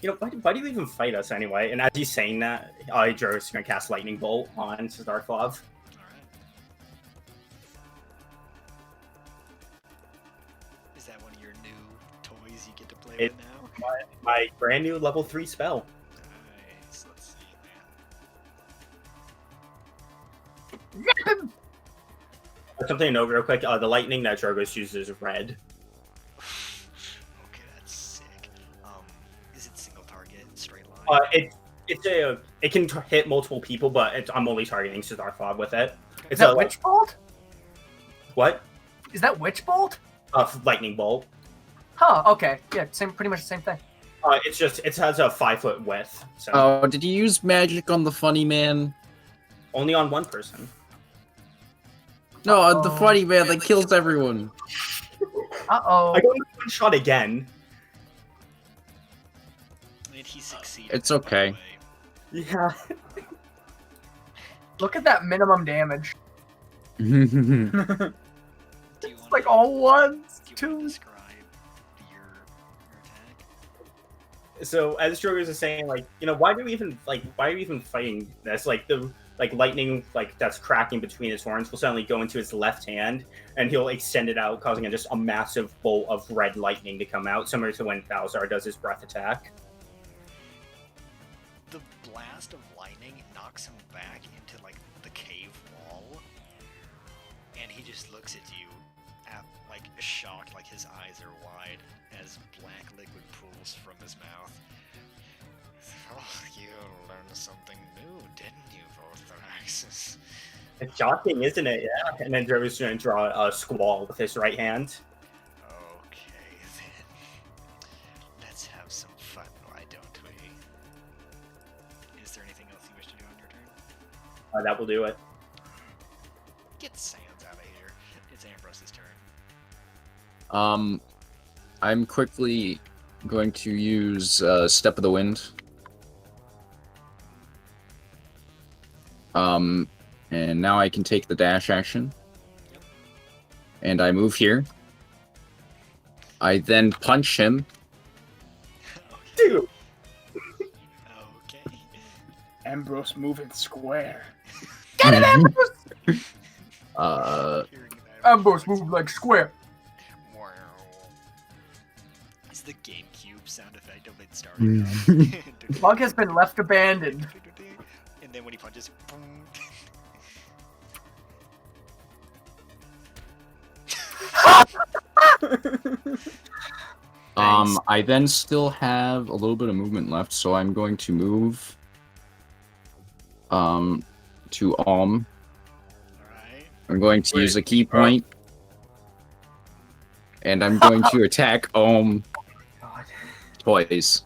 You know, why do you even fight us anyway? And as he's saying that, Joe's gonna cast Lightning Bolt on Zarthal. Alright. Is that one of your new toys you get to play It- with now? My brand new level 3 spell. Nice. Let's see, Something to note real quick, the lightning that Drogos uses is red. Okay, that's sick. Is it single target, straight line? It can hit multiple people, but I'm only targeting Zarthal with it. Is It's that a Witch Bolt? what? Is that Witch Bolt? Lightning bolt. Huh, okay. Yeah, pretty much the same thing. It's just it has a 5-foot width, so Oh, did you use magic on the funny man? only on one person. No, the funny man that kills everyone. Uh-oh. I got one shot again. And he succeeded. It's by the okay. way. Yeah. Look at that minimum damage. Do you It's wanna- like all ones, do you wanna twos. describe your attack? So as Drogo's is saying, like, you know, why are we even fighting this? Like the lightning that's cracking between his horns will suddenly go into his left hand, and he'll extend it out, causing just a massive bolt of red lightning to come out, similar to when Balzar does his breath attack. The blast of lightning knocks him back into like the cave wall, and he just looks at you, like shocked, like his eyes are wide as black liquid pools from his mouth. Oh, you learned something new, didn't you, Vorthraxis? It's shocking, isn't it? Yeah. And then Drogo's going to draw a squall with his right hand. Okay then, let's have some fun, why don't we? Is there anything else you wish to do on your turn? That will do it. Get Sans out of here. It's Ambrose's turn. I'm quickly going to use Step of the Wind. And now I can take the dash action. Yep. And I move here. I then punch him. Okay. Dude! Okay. Ambrose moving square. Get him, Ambrose! Hearing that Ambrose move like square. It's the GameCube sound effect of it starting up. Bug has been left abandoned. And then when he punches, boom. I then still have a little bit of movement left, so I'm going to move to Alm. Alright. I'm going to Wait, use a key point. And I'm going to attack Alm God. twice.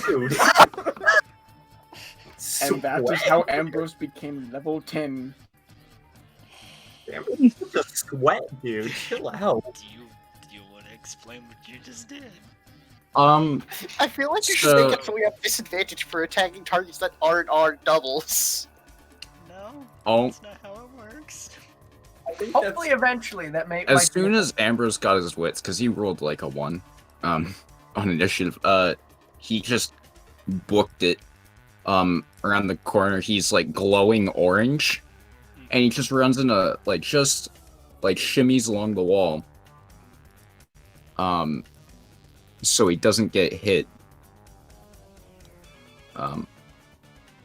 Dude. And that is how Ambrose became level 10. Ambrose is just sweat, dude. Chill out. Do you want to explain what you just did? I feel like you should So- make it so we have disadvantage for attacking targets that aren't our doubles. No, Oh, that's not how it works. I think Hopefully, eventually, that may. as might be- soon as Ambrose got his wits, because he rolled like a 1 on initiative, he just booked it around the corner. He's like glowing orange, and he just runs into just shimmies along the wall, so he doesn't get hit.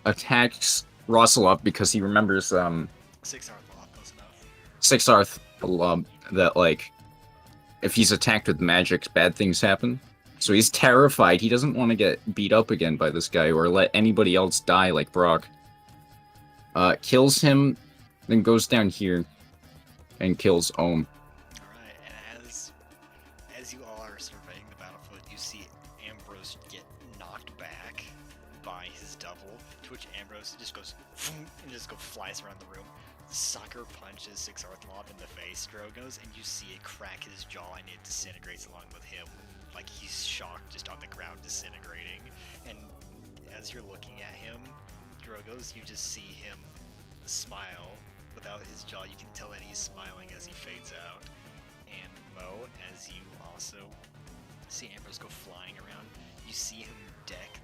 Attacks Russell up because he remembers 6 hour law, close enough. Sixarth that like if he's attacked with magic, bad things happen. So he's terrified. He doesn't want to get beat up again by this guy or let anybody else die like Brock. Kills him, then goes down here and kills Ohm. Alright, and as you all are surveying the battlefield, you see Ambrose get knocked back by his double, to which Ambrose just goes and just flies around the room. Sucker punches Six Arthlob in the face, Drogos, and you see it crack his jaw and it disintegrates along with him. Like he's shocked just on the ground disintegrating. And as you're looking at him, Drogos, you just see him smile without his jaw. You can tell that he's smiling as he fades out. And Mo, as you also see Ambrose go flying around, you see him deck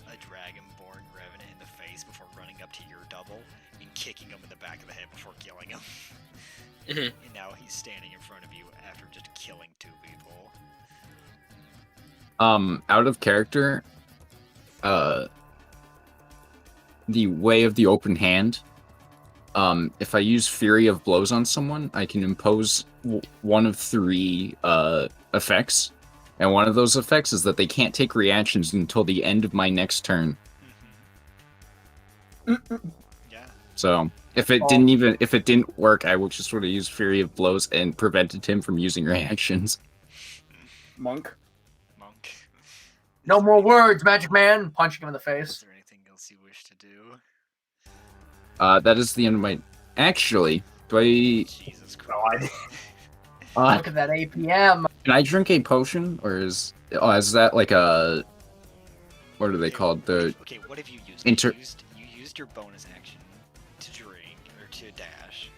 a Dragonborn Revenant in the face before running up to your double and kicking him in the back of the head before killing him. Mhm. And now he's standing in front of you after just killing 2 people. Out of character, the Way of the Open Hand, if I use Fury of Blows on someone, I can impose one of 3 effects, and one of those effects is that they can't take reactions until the end of my next turn. Yeah. So if it didn't work, I would just would have used Fury of Blows and prevented him from using reactions. Monk. Monk. No more words, Magic Man. Punching him in the Is face. there anything else you wish to do? That is the end of my. Actually, do I? Jesus God. Christ. Look at that APM. Can I drink a potion, or is that like a? What are they Okay, called? The Okay, what have you used? Inter- You used your bonus action to drink or to dash.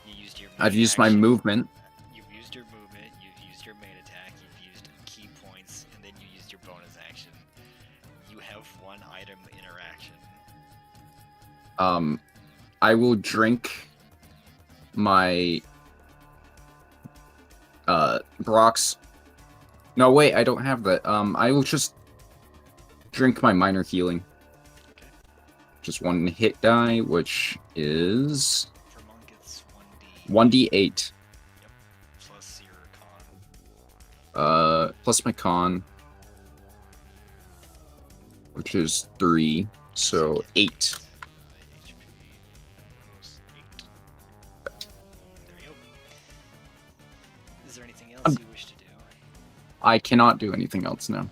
You used your. I've main used my action- movement. You've used your movement. You've used your main attack. You've used key points, and then you used your bonus action. You have one item interaction. I will drink my Brock's. No, wait, I don't have that. I will just drink my minor healing. Okay. Just one hit die, which is For monk, it's 1d. 1d8. Plus your con. Plus my con, which is 3, so 8. HP plus 8. There you go. Is there anything else you wish to do? I cannot do anything else now.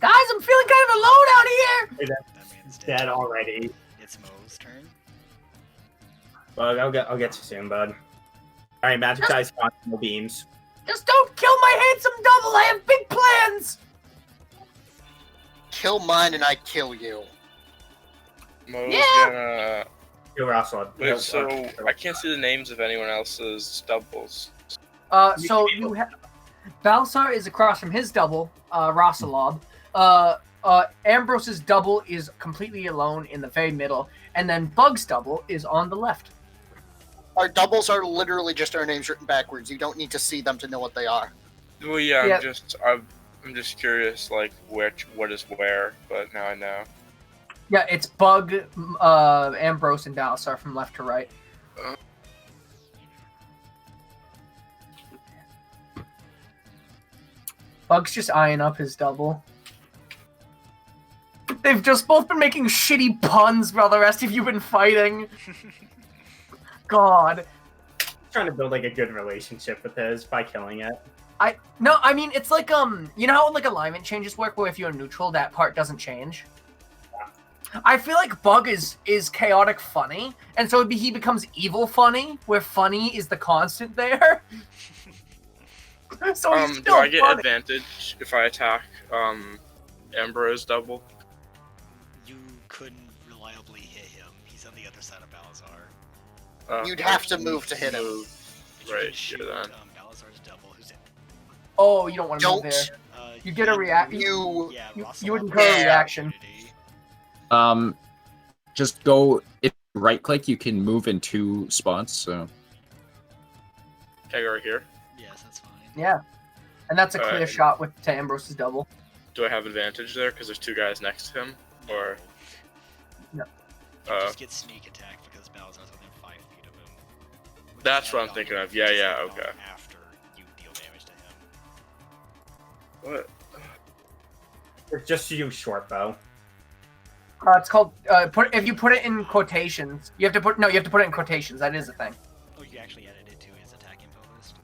Guys, I'm feeling kind of alone out here. That man's Dead already. It's Mo's turn. Bug, I'll get to you soon, bud. All right, magic dice, no beams. Just don't kill my handsome double. I have big plans. Kill mine and I kill you. Mo's Yeah. gonna. You're also. Wait, so I can't see the names of anyone else's doubles. So you have Balsar is across from his double, Rasalob. Ambrose's double is completely alone in the very middle, and then Bug's double is on the left. Our doubles are literally just our names written backwards. You don't need to see them to know what they are. Well, yeah, Yeah. I'm just curious, like what is where, but now I know. Yeah, it's Bug, Ambrose, and Balsar from left to right. Bug's just eyeing up his double. They've just both been making shitty puns while the rest of you been fighting. God. Trying to build like a good relationship with his by killing it. No, I mean, it's like, you know how like alignment changes work where if you're neutral, that part doesn't change? I feel like Bug is chaotic funny, and so he becomes evil funny, where funny is the constant there. So he's Do still I get funny. advantage if I attack Ambrose double? You couldn't reliably hit him. He's on the other side of Balazar. You'd have to move to hit him. Move. But you Right, can shoot yeah, then. Balazar's double, who's in. Oh, you don't want to move Don't. there. You get a react- Yeah, You Rasalob would has incur a Yeah. reaction. opportunity. Just go. If you right click, you can move in 2 spots. So Can I go right here? Yes, that's fine. Yeah. And that's a clear Alright. shot with to Ambrose's double. Do I have advantage there because there's 2 guys next to him, or? No. You just get sneak attack because Balazar's within 5 feet of him. With That's the what I'm add-on, thinking of. you Yeah, just yeah, add it on okay. After you deal damage to him. What? It's just you, short bow. It's called if you put it in quotations, you have to put it in quotations. That is a thing. Oh, you actually added it to his attack info list?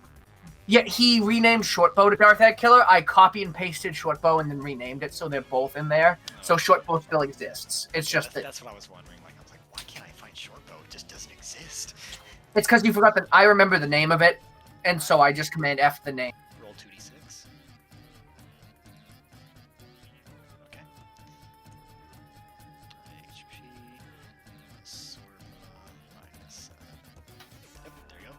Yeah, he renamed Shortbow to Darth Egg Killer. I copy and pasted Shortbow and then renamed it so they're both in there. So Shortbow still exists. It's Yeah, just that that's what I was wondering. Like, I was like, why can't I find Shortbow? It just doesn't exist. it's because you forgot that I remember the name of it, and so I just command F the name. Roll 2d6. Okay. HP. Sword minus 7. Yep, there you go.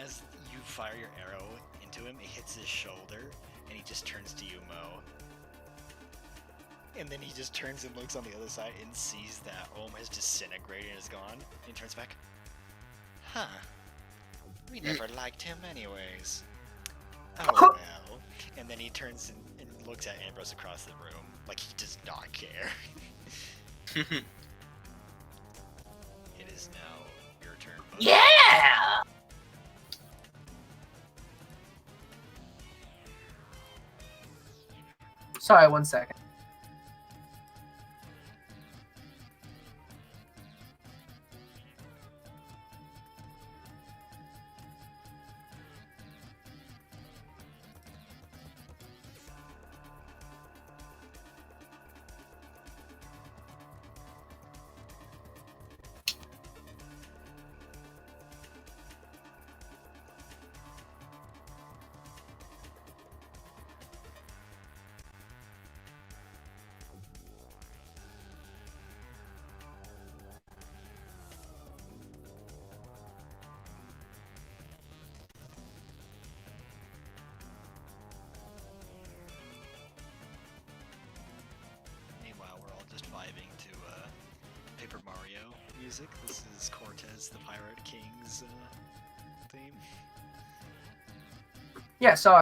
As you fire your arrow into him, it hits his shoulder, and he just turns to you, Mo. And then he just turns and looks on the other side and sees that Ohm has disintegrated and is gone. And he turns back. Huh. We never liked him anyways. Oh well. And then he turns and looks at Ambrose across the room. Like he does not care. It is now your turn, Bug. Yeah. Sorry, 1 second. Alex Cortez, the Pirate King's theme? Yeah, so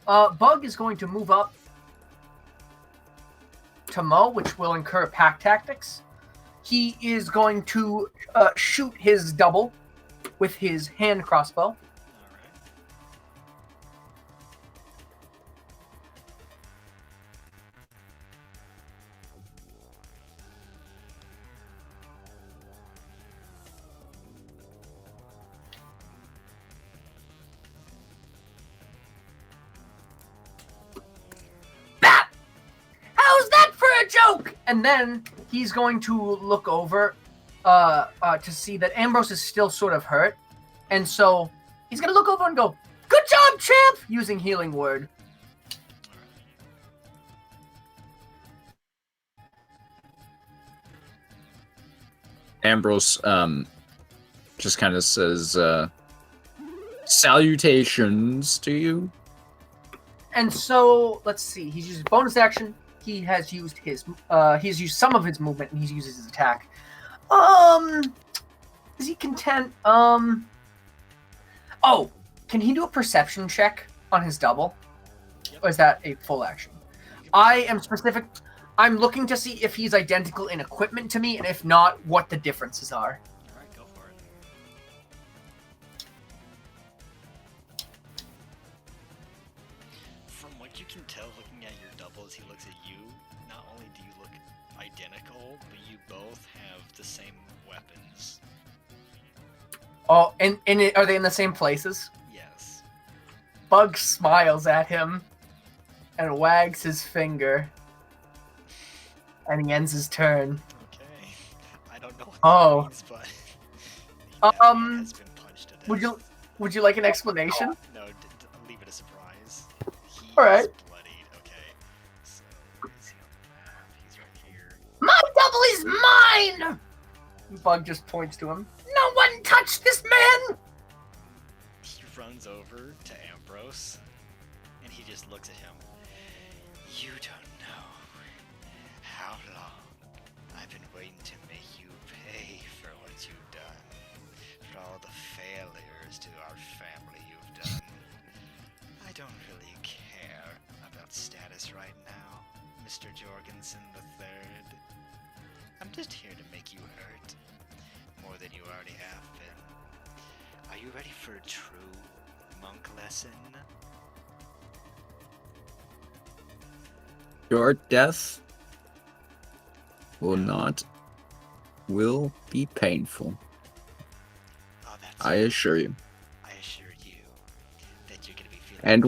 Bug is going to move up to Mo, which will incur pack tactics. He is going to shoot his double with his hand crossbow. Alright. Bat! How's that for a joke? And then he's going to look over to see that Ambrose is still sort of hurt. And so he's going to look over and go, "Good job, champ!" using Healing Word. Ambrose just kind of says, salutations to you. And so, let's see. He's used bonus action. He has used his he's used some of his movement, and he's used his attack. Is he content? Oh, can he do a perception check on his double? Yep. Or is that a full action? I am specific. I'm looking to see if he's identical in equipment to me, and if not, what the differences are. Alright, go for it. From what you can tell looking at your double as he looks at you, not only do you look identical, but you both have the same weapons. Oh, and are they in the same places? Yes. Bug smiles at him and wags his finger, and he ends his turn. Okay. I don't know what Oh. that means, but the Um, has been punched to death. Would you like an explanation? No, leave it a surprise. He Alright. is bloodied. Okay. So, is he on the map? He's right here. My double is mine! Bug just points to him. No one touched this man! He runs over to Ambrose, and he just looks at him. You don't know how long I've been waiting to make you pay for what you've done, for all the failures to our family you've done. I don't really care about status right now, Mr. Jorgensen III. I'm just here to make you hurt, more than you already have been. Are you ready for a true monk lesson? Your death will be painful. Oh, that's I assure you. I assure you that you're gonna be feeling. And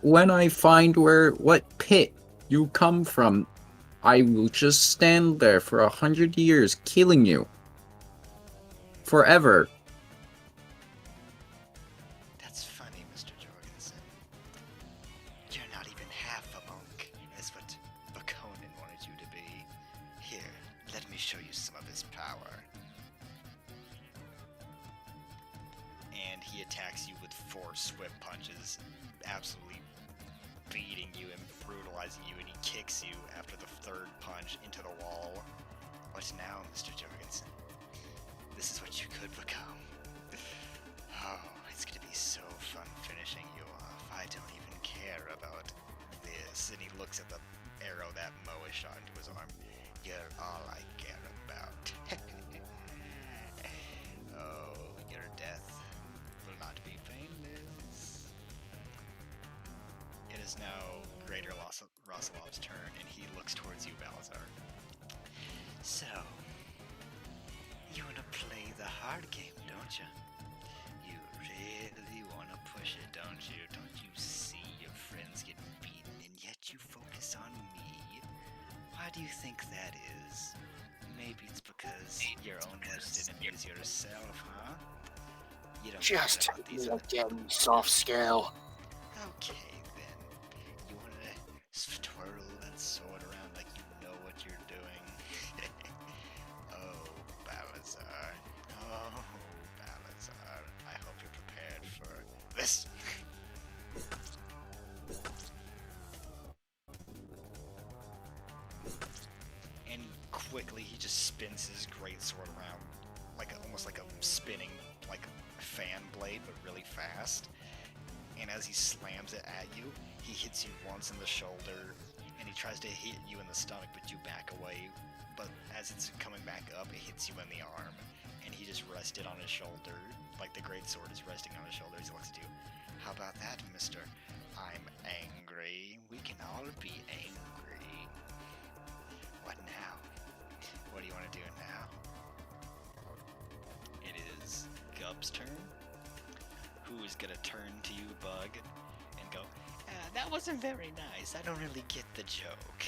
when I find what pit you come from, I will just stand there for 100 years, killing you. Forever. That's funny, Mr. Jorgensen. You're not even half a monk, is what Bakonin wanted you to be. Here, let me show you some of his power. And he attacks you with 4 swift punches, absolutely beating you and brutalizing you, and he kicks you after the 3rd punch into the wall. What now, Mr. Jorgensen? This is what you could become. Oh, it's gonna be so fun finishing you off. I don't even care about this. And he looks at the arrow that Mo is shot into his arm. You're all I care about. Oh, your death will not be painless. It is now Greater Rossalov's turn, and he looks towards you, Balazar. So, you wanna play the hard game, don't you? You really wanna push it, don't you? Don't you see your friends getting beaten, and yet you focus on me? Why do you think that is? Maybe it's because your own worst enemy is yourself, huh? You don't Just care about these other again, soft scale. Okay, then. You wanna twirl that sword around like you know what you're doing? Oh, Balazar. Oh, Balazar. I hope you're prepared for this. quickly he just spins his greatsword around, almost like a spinning, fan blade, but really fast. And as he slams it at you, he hits you once in the shoulder, and he tries to hit you in the stomach, but you back away. But as it's coming back up, it hits you in the arm, and he just rested on his shoulder, like the greatsword is resting on his shoulder. He looks at you. How about that, mister? I'm angry. We can all be angry. What now? What do you want to do now? It is Gub's turn. Who is gonna turn to you, Bug, and go, that wasn't very nice. I don't really get the joke.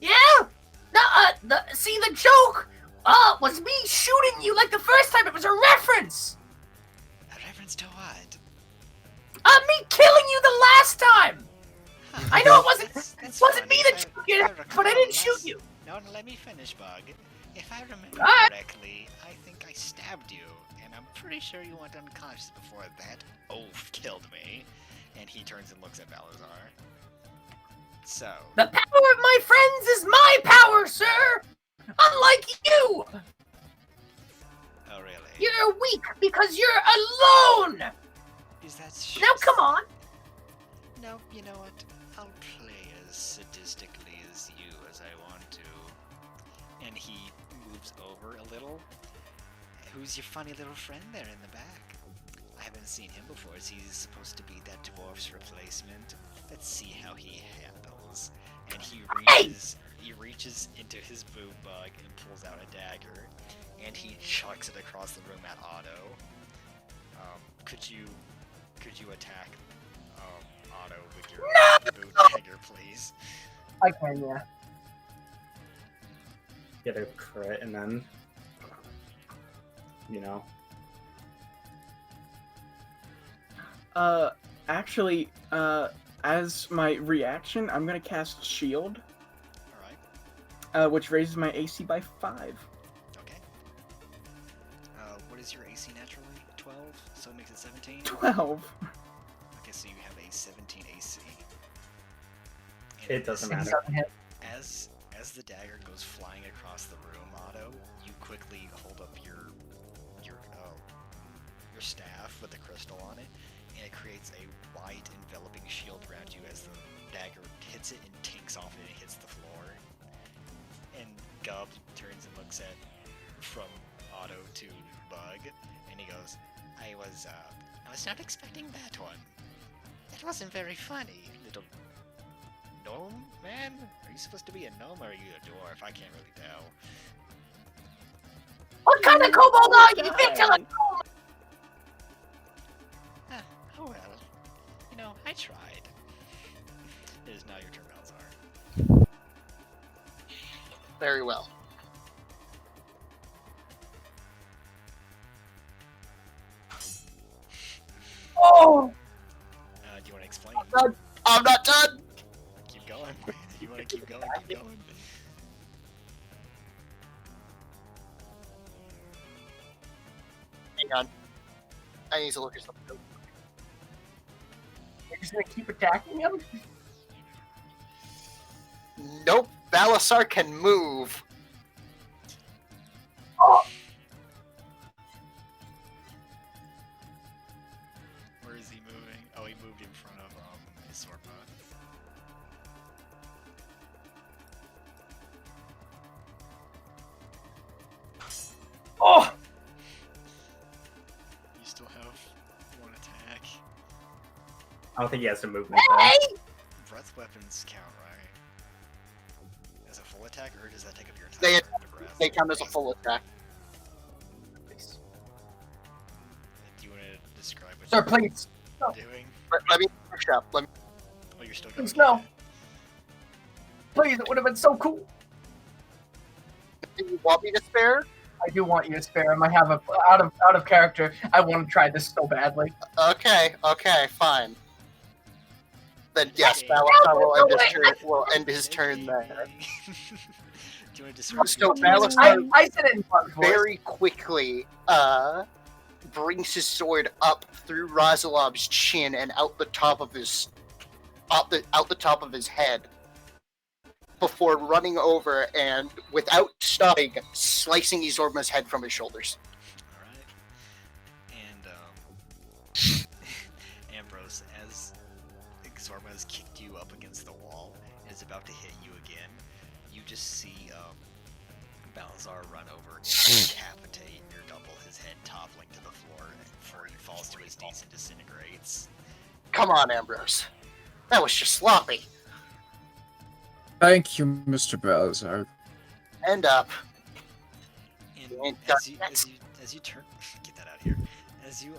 Yeah? See, the joke was me shooting you like the first time. It was a reference. A reference to what? Me killing you the last time. I know it wasn't That's me funny. that shot you, but I didn't shoot you. No, let me finish, Bug. If I remember Alright. correctly, I think I stabbed you, and I'm pretty sure you went unconscious before that oaf killed me. And he turns and looks at Balazar. So, The power of my friends is my power, sir. Unlike you, oh really? you're weak because you're alone. Is that Now, come on. No, you know what? I'll play as sadistically as you as I want to. And he moves over a little. Who's your funny little friend there in the back? I haven't seen him before. Is he supposed to be that dwarf's replacement? Let's see how he handles. And he reaches into his boot bug and pulls out a dagger, and he chucks it across the room at Otto. Could you attack Otto with your boot dagger, please? I can, yeah. Get a crit, and then, you know. Actually, as my reaction, I'm gonna cast Shield, Alright, which raises my AC by 5. okay. What is your AC naturally? 12? So it makes it 17? 12. Okay, so you have a 17 AC. And It doesn't matter. As the dagger goes flying across the room, Otto, you quickly hold up your staff with the crystal on it, and it creates a white enveloping shield around you as the dagger hits it and tinks off it and hits the floor. And Gub turns and looks at from Otto to Bug, and he goes, I was not expecting that one. That wasn't very funny, little gnome man? Are you supposed to be a gnome or are you a dwarf? I can't really tell. What kind of kobold are you? You can't tell a gnome. Oh well. You know, I tried. It is now your turn, Balzar. Very well. Oh, Do you want to explain? I'm not done! Keep going. You want to keep going? Keep going. Hang on. I need to look at something. you're just gonna keep attacking him? Nope, Balasar can move. Oh, Where is he moving? Oh, he moved in front of his sword bot. oh, You still have one attack. I don't think he has a movement. hey! Breath weapons count, right? As a full attack, or does that take up your They- entire round of breath? They count as a full attack. Do you want to describe what Sir, please. you're doing? Let me push up. Let me. Oh, you're still going. Please, no. Please, it would have been so cool. Do you want me to spare? I do want you to spare him. I have a out of character. I want to try this so badly. Okay, fine. Then yes, Okay. Balasar will end his turn there. Do you want to describe? So your Balasar I said it in one voice. very quickly brings his sword up through Razalob's chin and out the top of his head. before running over and, without stopping, slicing Izorma's head from his shoulders. Alright. And, Ambrose, as Zorma has kicked you up against the wall and is about to hit you again, you just see, Balazar run over and decapitate your double, his head toppling to the floor before he falls to his knees and disintegrates. Come on, Ambrose. That was just sloppy. Thank you, Mr. Balazar. End up. And ain't as done you turn, get that out of here. As you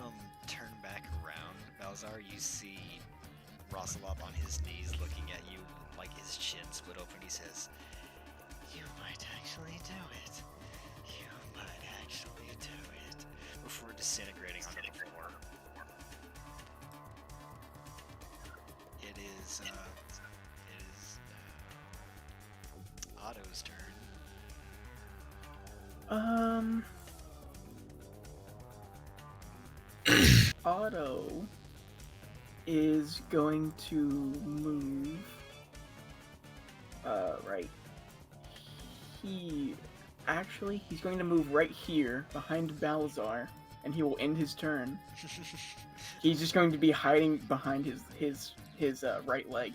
turn back around, Balazar, you see Rossalop on his knees, looking at you, like his chin split open. He says, "You might actually do it. You might actually do it." Before disintegrating onto the floor. It is Otto's turn. Otto is going to move. Right. He's going to move right here behind Balazar, and he will end his turn. He's just going to be hiding behind his right leg,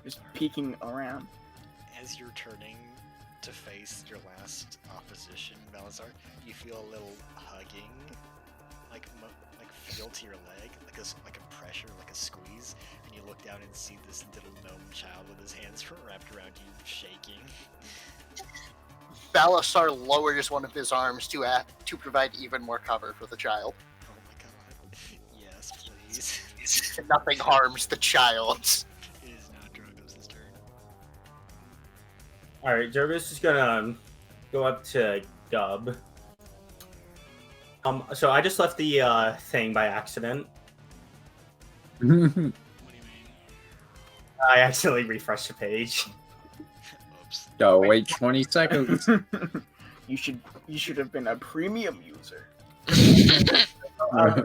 just peeking around. As you're turning to face your last opposition, Balazar, you feel a little hugging, like feel to your leg, like a pressure, like a squeeze, and you look down and see this little gnome child with his hands wrapped around you, shaking. Balasar lowers one of his arms to provide even more cover for the child. Oh my god. Yes, please. Nothing harms the child. It is not Drogos' turn. Alright, Jervis is gonna go up to Gub. So I just left the thing by accident. What do you mean? I accidentally refreshed the page. Oops. Oh, wait 20 seconds. You should have been a premium user. My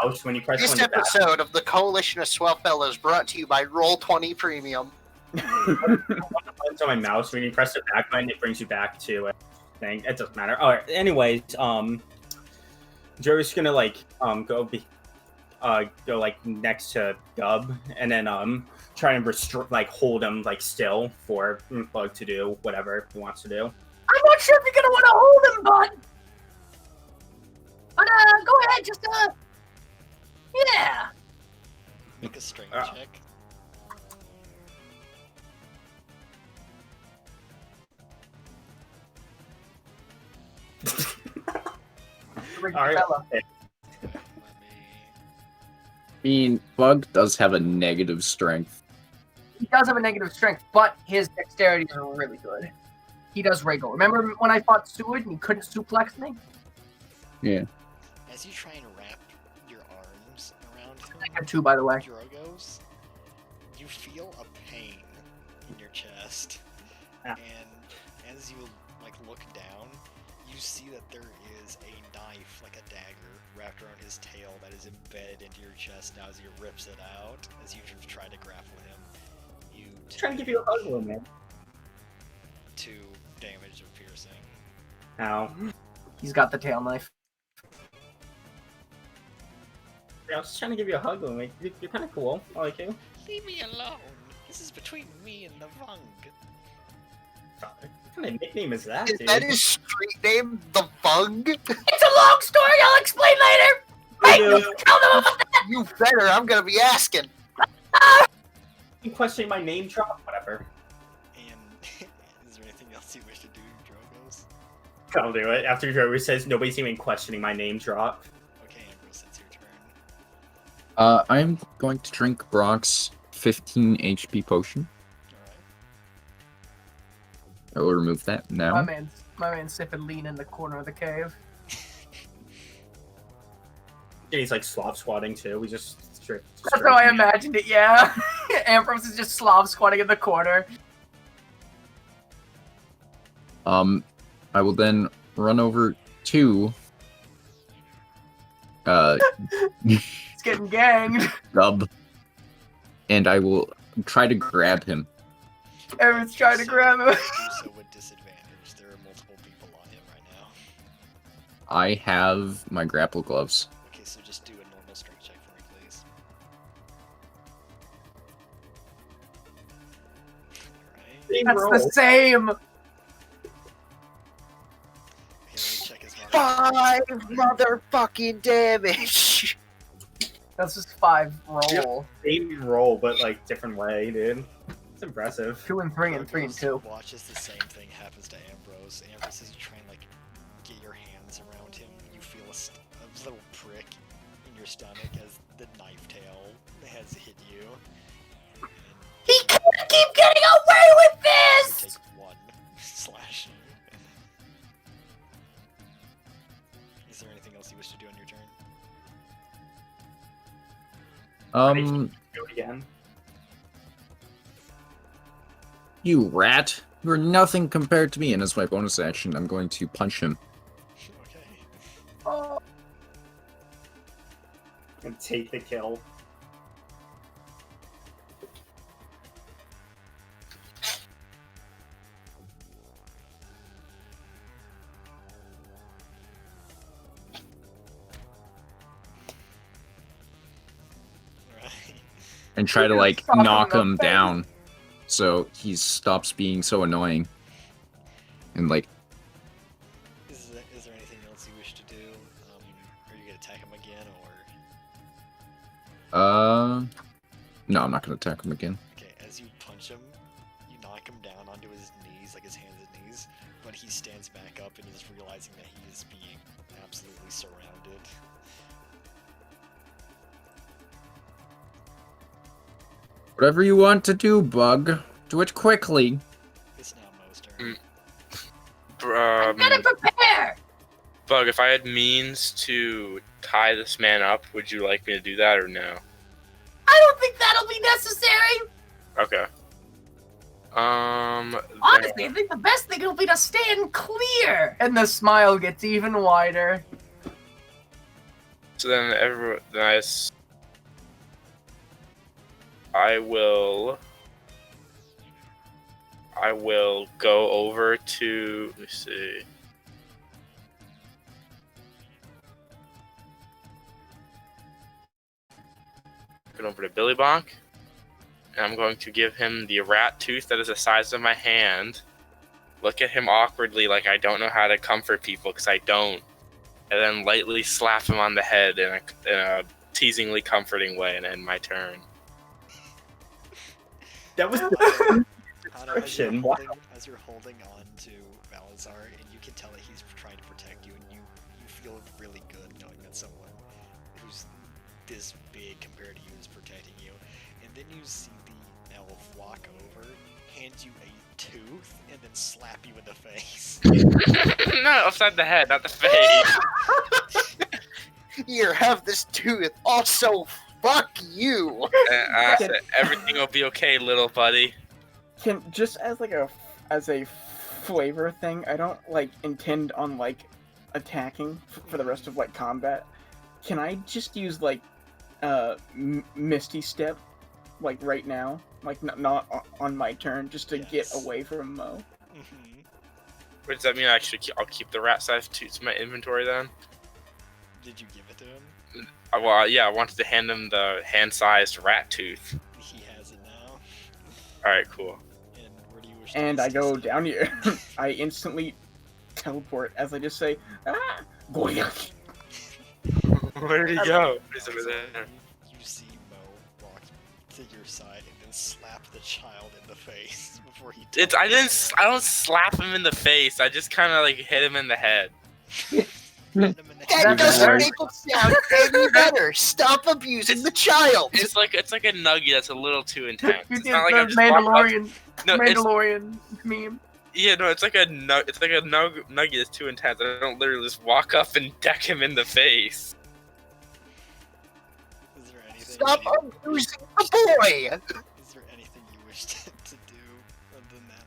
mouse, when you press This on the back, episode of the Coalition of Swell Fellows brought to you by Roll20 Premium. it's on my mouse, when you press the back button, it brings you back to a thing. It doesn't matter. Alright, anyways, Jerry's gonna go next to Gub, and then try and hold him still for Bug to do whatever he wants to do. I'm not sure if you're gonna want to hold him, bud. But go ahead, just yeah. Make a strength check. Alright. Let me. I mean, Bug does have a negative strength. He does have a negative strength, but his dexterity is really good. He does wriggle. Remember when I fought Seward and he couldn't suplex me? Yeah. As you try and wrap your arms around him, I got two, by the way. Drogos, you feel a pain in your chest, Ah. and as you look down, you see that there is a knife, like a dagger, wrapped around his tail that is embedded into your chest now as he rips it out. As you try to grapple him, you Trying to give you a hug, little man. 2 damage of piercing. Ow. He's got the tail knife. Yeah, I was just trying to give you a hug, little man. You're kind of cool. I like you. Leave me alone. This is between me and the Vung. What kind of nickname is that, Is dude? that his street name, the Bung? It's a long story. I'll explain later. Hey, You- tell them about that. You better, I'm gonna be asking. You questioning my name drop? Whatever. And is there anything else you wish to do, Drogos? I'll do it. After Joey says nobody's even questioning my name drop. Okay, Ambrose, it's your turn. I'm going to drink Brock's 15 HP potion. Alright. I will remove that now. My man's sipping lean in the corner of the cave. And he's Slav squatting too. We just straight. That's how I imagined it. Yeah. Ambrose is just Slav squatting in the corner. I will then run over to It's getting ganged. Gub, and I will try to grab him. Everyone's trying to grab him. Do so with disadvantage. There are multiple people on him right now. I have my grapple gloves. Okay, so just do a normal strength check for me, please. Alright. That's Roll. the same. Okay, let me check his modifier. 5 motherfucking damage. That's just 5 roll. Same roll, but like different way, dude. It's impressive. 2 and 3 and 3 and 2. Watches the same thing happens to Ambrose. Ambrose, as you try and like get your hands around him, you feel a little prick in your stomach as the knife tail has hit you. And He can't keep getting away with you this! take 1 slashing. Is there anything else you wish to do on your turn? Do it again. You rat. You're nothing compared to me, and as my bonus action, I'm going to punch him. Okay. Oh, And take the kill. Alright. And try to, You're like, fucking knock in the him face. down. So he stops being so annoying. And, like, Is there anything else you wish to do? Are you gonna attack him again, or no, I'm not gonna attack him again. okay? As you punch him, you knock him down onto his knees, like his hands and knees. But he stands back up and is realizing that he is being absolutely surrounded. Whatever you want to do, Bug. Do it quickly. It's now Mo's turn. I'm gonna prepare! Bug, if I had means to tie this man up, would you like me to do that or no? I don't think that'll be necessary! Okay. Honestly, I think the best thing will be to stand clear! And the smile gets even wider. So then I will go over to, let me see. Go over to Billy Bonk, and I'm going to give him the rat tooth that is the size of my hand. Look at him awkwardly like I don't know how to comfort people, because I don't. And then lightly slap him on the head in a teasingly comforting way and end my turn. That was Hana, Description, wow. as you're holding on to Valazar, and you can tell that he's trying to protect you, and you feel really good knowing that someone who's this big compared to you is protecting you. And then you see the elf walk over, hand you a tooth, and then slap you in the face. No, upside the head, not the face. Here, have this tooth. Also, fuck you. And I said, everything will be okay, little buddy. Can just as like a flavor thing, I don't like intend on like attacking for the rest of like combat. Can I just use like Misty Step like right now, like not on my turn, just to get Yes. away from Mo? Mhm. Wait, does that mean I'll keep the rat size tooth in my inventory then? Did you give it to him? Well, yeah, I wanted to hand him the hand-sized rat tooth. He has it now. Alright, cool. And where do you wish to And I go step? down here. I instantly teleport as I just say, ah, goyak. Where did he go? He's over there. You see Mo walk to your side and then slap the child in the face before he. I don't slap him in the face. I just kind of like hit him in the head. Hit him in the That head. doesn't better. make it sound any better. Stop abusing the child. It's like a nugget that's a little too intense. You It's did not like the I'm just walking up- Mandalorian, No, it's Mandalorian meme. yeah, no, it's like a nugget that's too intense. I don't literally just walk up and deck him in the face. Is there anything? Stop you, abusing the boy. is there anything you wish to do other than that,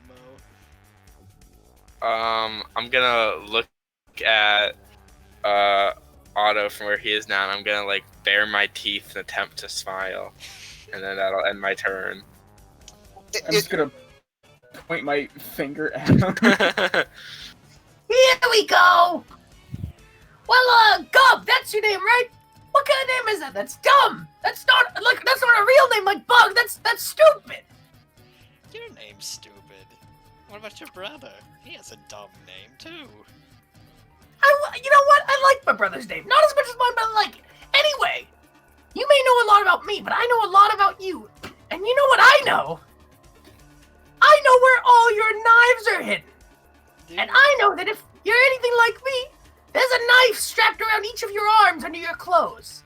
Mo? I'm gonna look at Otto from where he is now, and I'm gonna like bare my teeth and attempt to smile, and then that'll end my turn. I'm just gonna point my finger at him. Here we go! Well, Gub, that's your name, right? What kind of name is that? That's dumb! That's not a real name like Bug, that's stupid! Your name's stupid. What about your brother? He has a dumb name, too. You know what? I like my brother's name. Not as much as mine, but I like it. Anyway, you may know a lot about me, but I know a lot about you. And you know what I know? I know where all your knives are hidden. Dude, And I know that if you're anything like me, there's a knife strapped around each of your arms under your clothes.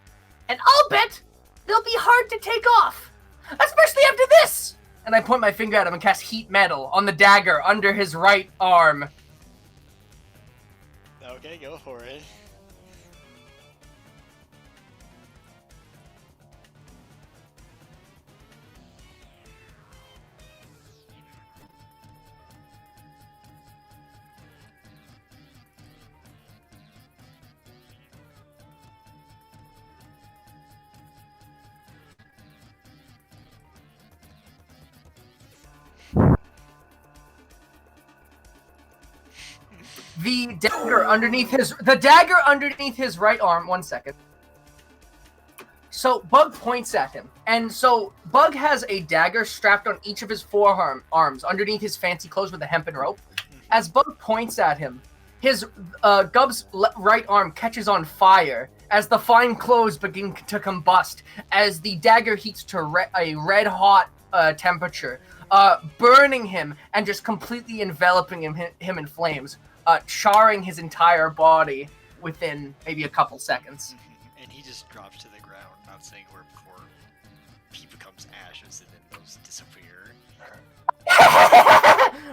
And I'll bet they'll be hard to take off. Especially after this! And I point my finger at him and cast Heat Metal on the dagger under his right arm. Okay, go for it. The dagger underneath his right arm. 1 second. So Bug points at him, and so Bug has a dagger strapped on each of his forearms underneath his fancy clothes with a hempen rope. As Bug points at him, his Gub's right arm catches on fire as the fine clothes begin to combust as the dagger heats to a red hot temperature, burning him and just completely enveloping him in flames. Charring his entire body within maybe a couple seconds. And he just drops to the ground, not saying a word before he becomes ashes and then those disappear.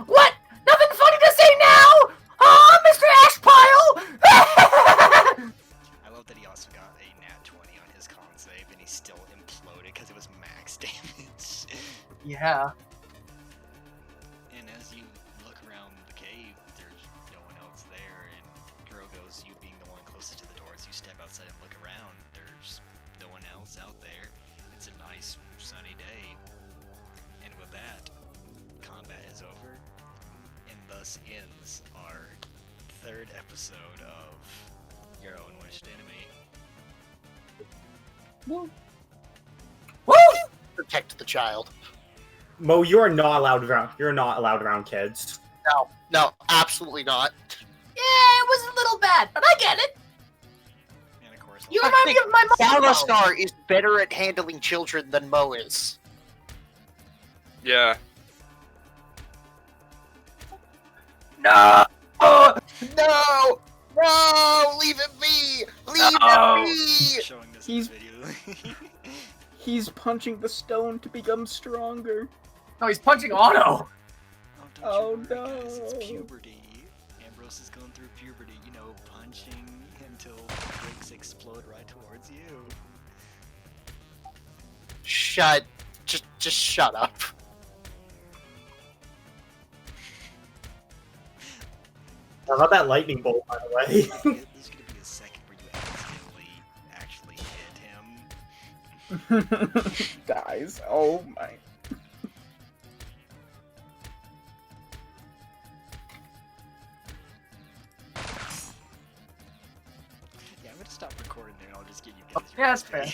What? Nothing funny to say now? Oh, Mr. Ashpile! I love that he also got a nat 20 on his con save and he still imploded because it was max damage. Yeah. And as you look around the cave, there's no one else there, and Drogo's, you being the one closest to the door, as you step outside and look around, there's no one else out there. It's a nice, sunny day. And with that, combat is over, and thus ends our 3rd episode of Your Own Worst Enemy. Woo! Protect the child. Mo, you are not allowed around. You're not allowed around kids. No, absolutely not. Yeah, it was a little bad, but I get it. And of course, You I remind me think of my mom. Balastar is better at handling children than Mo is. Yeah. No! No! No! Leave it be! Leave No. it be! showing this He's- in the video. He's punching the stone to become stronger. No, he's punching Otto. Don't Oh, you worry, guys, it's no. puberty. Ambrose is going through puberty, you know, punching until bricks explode right towards you. Just shut up. I love that lightning bolt, by the way. There's gonna be a second where you actually hit him. Guys, oh my. Yeah, I'm gonna stop recording there and I'll just get you guys. Yeah, that's ready.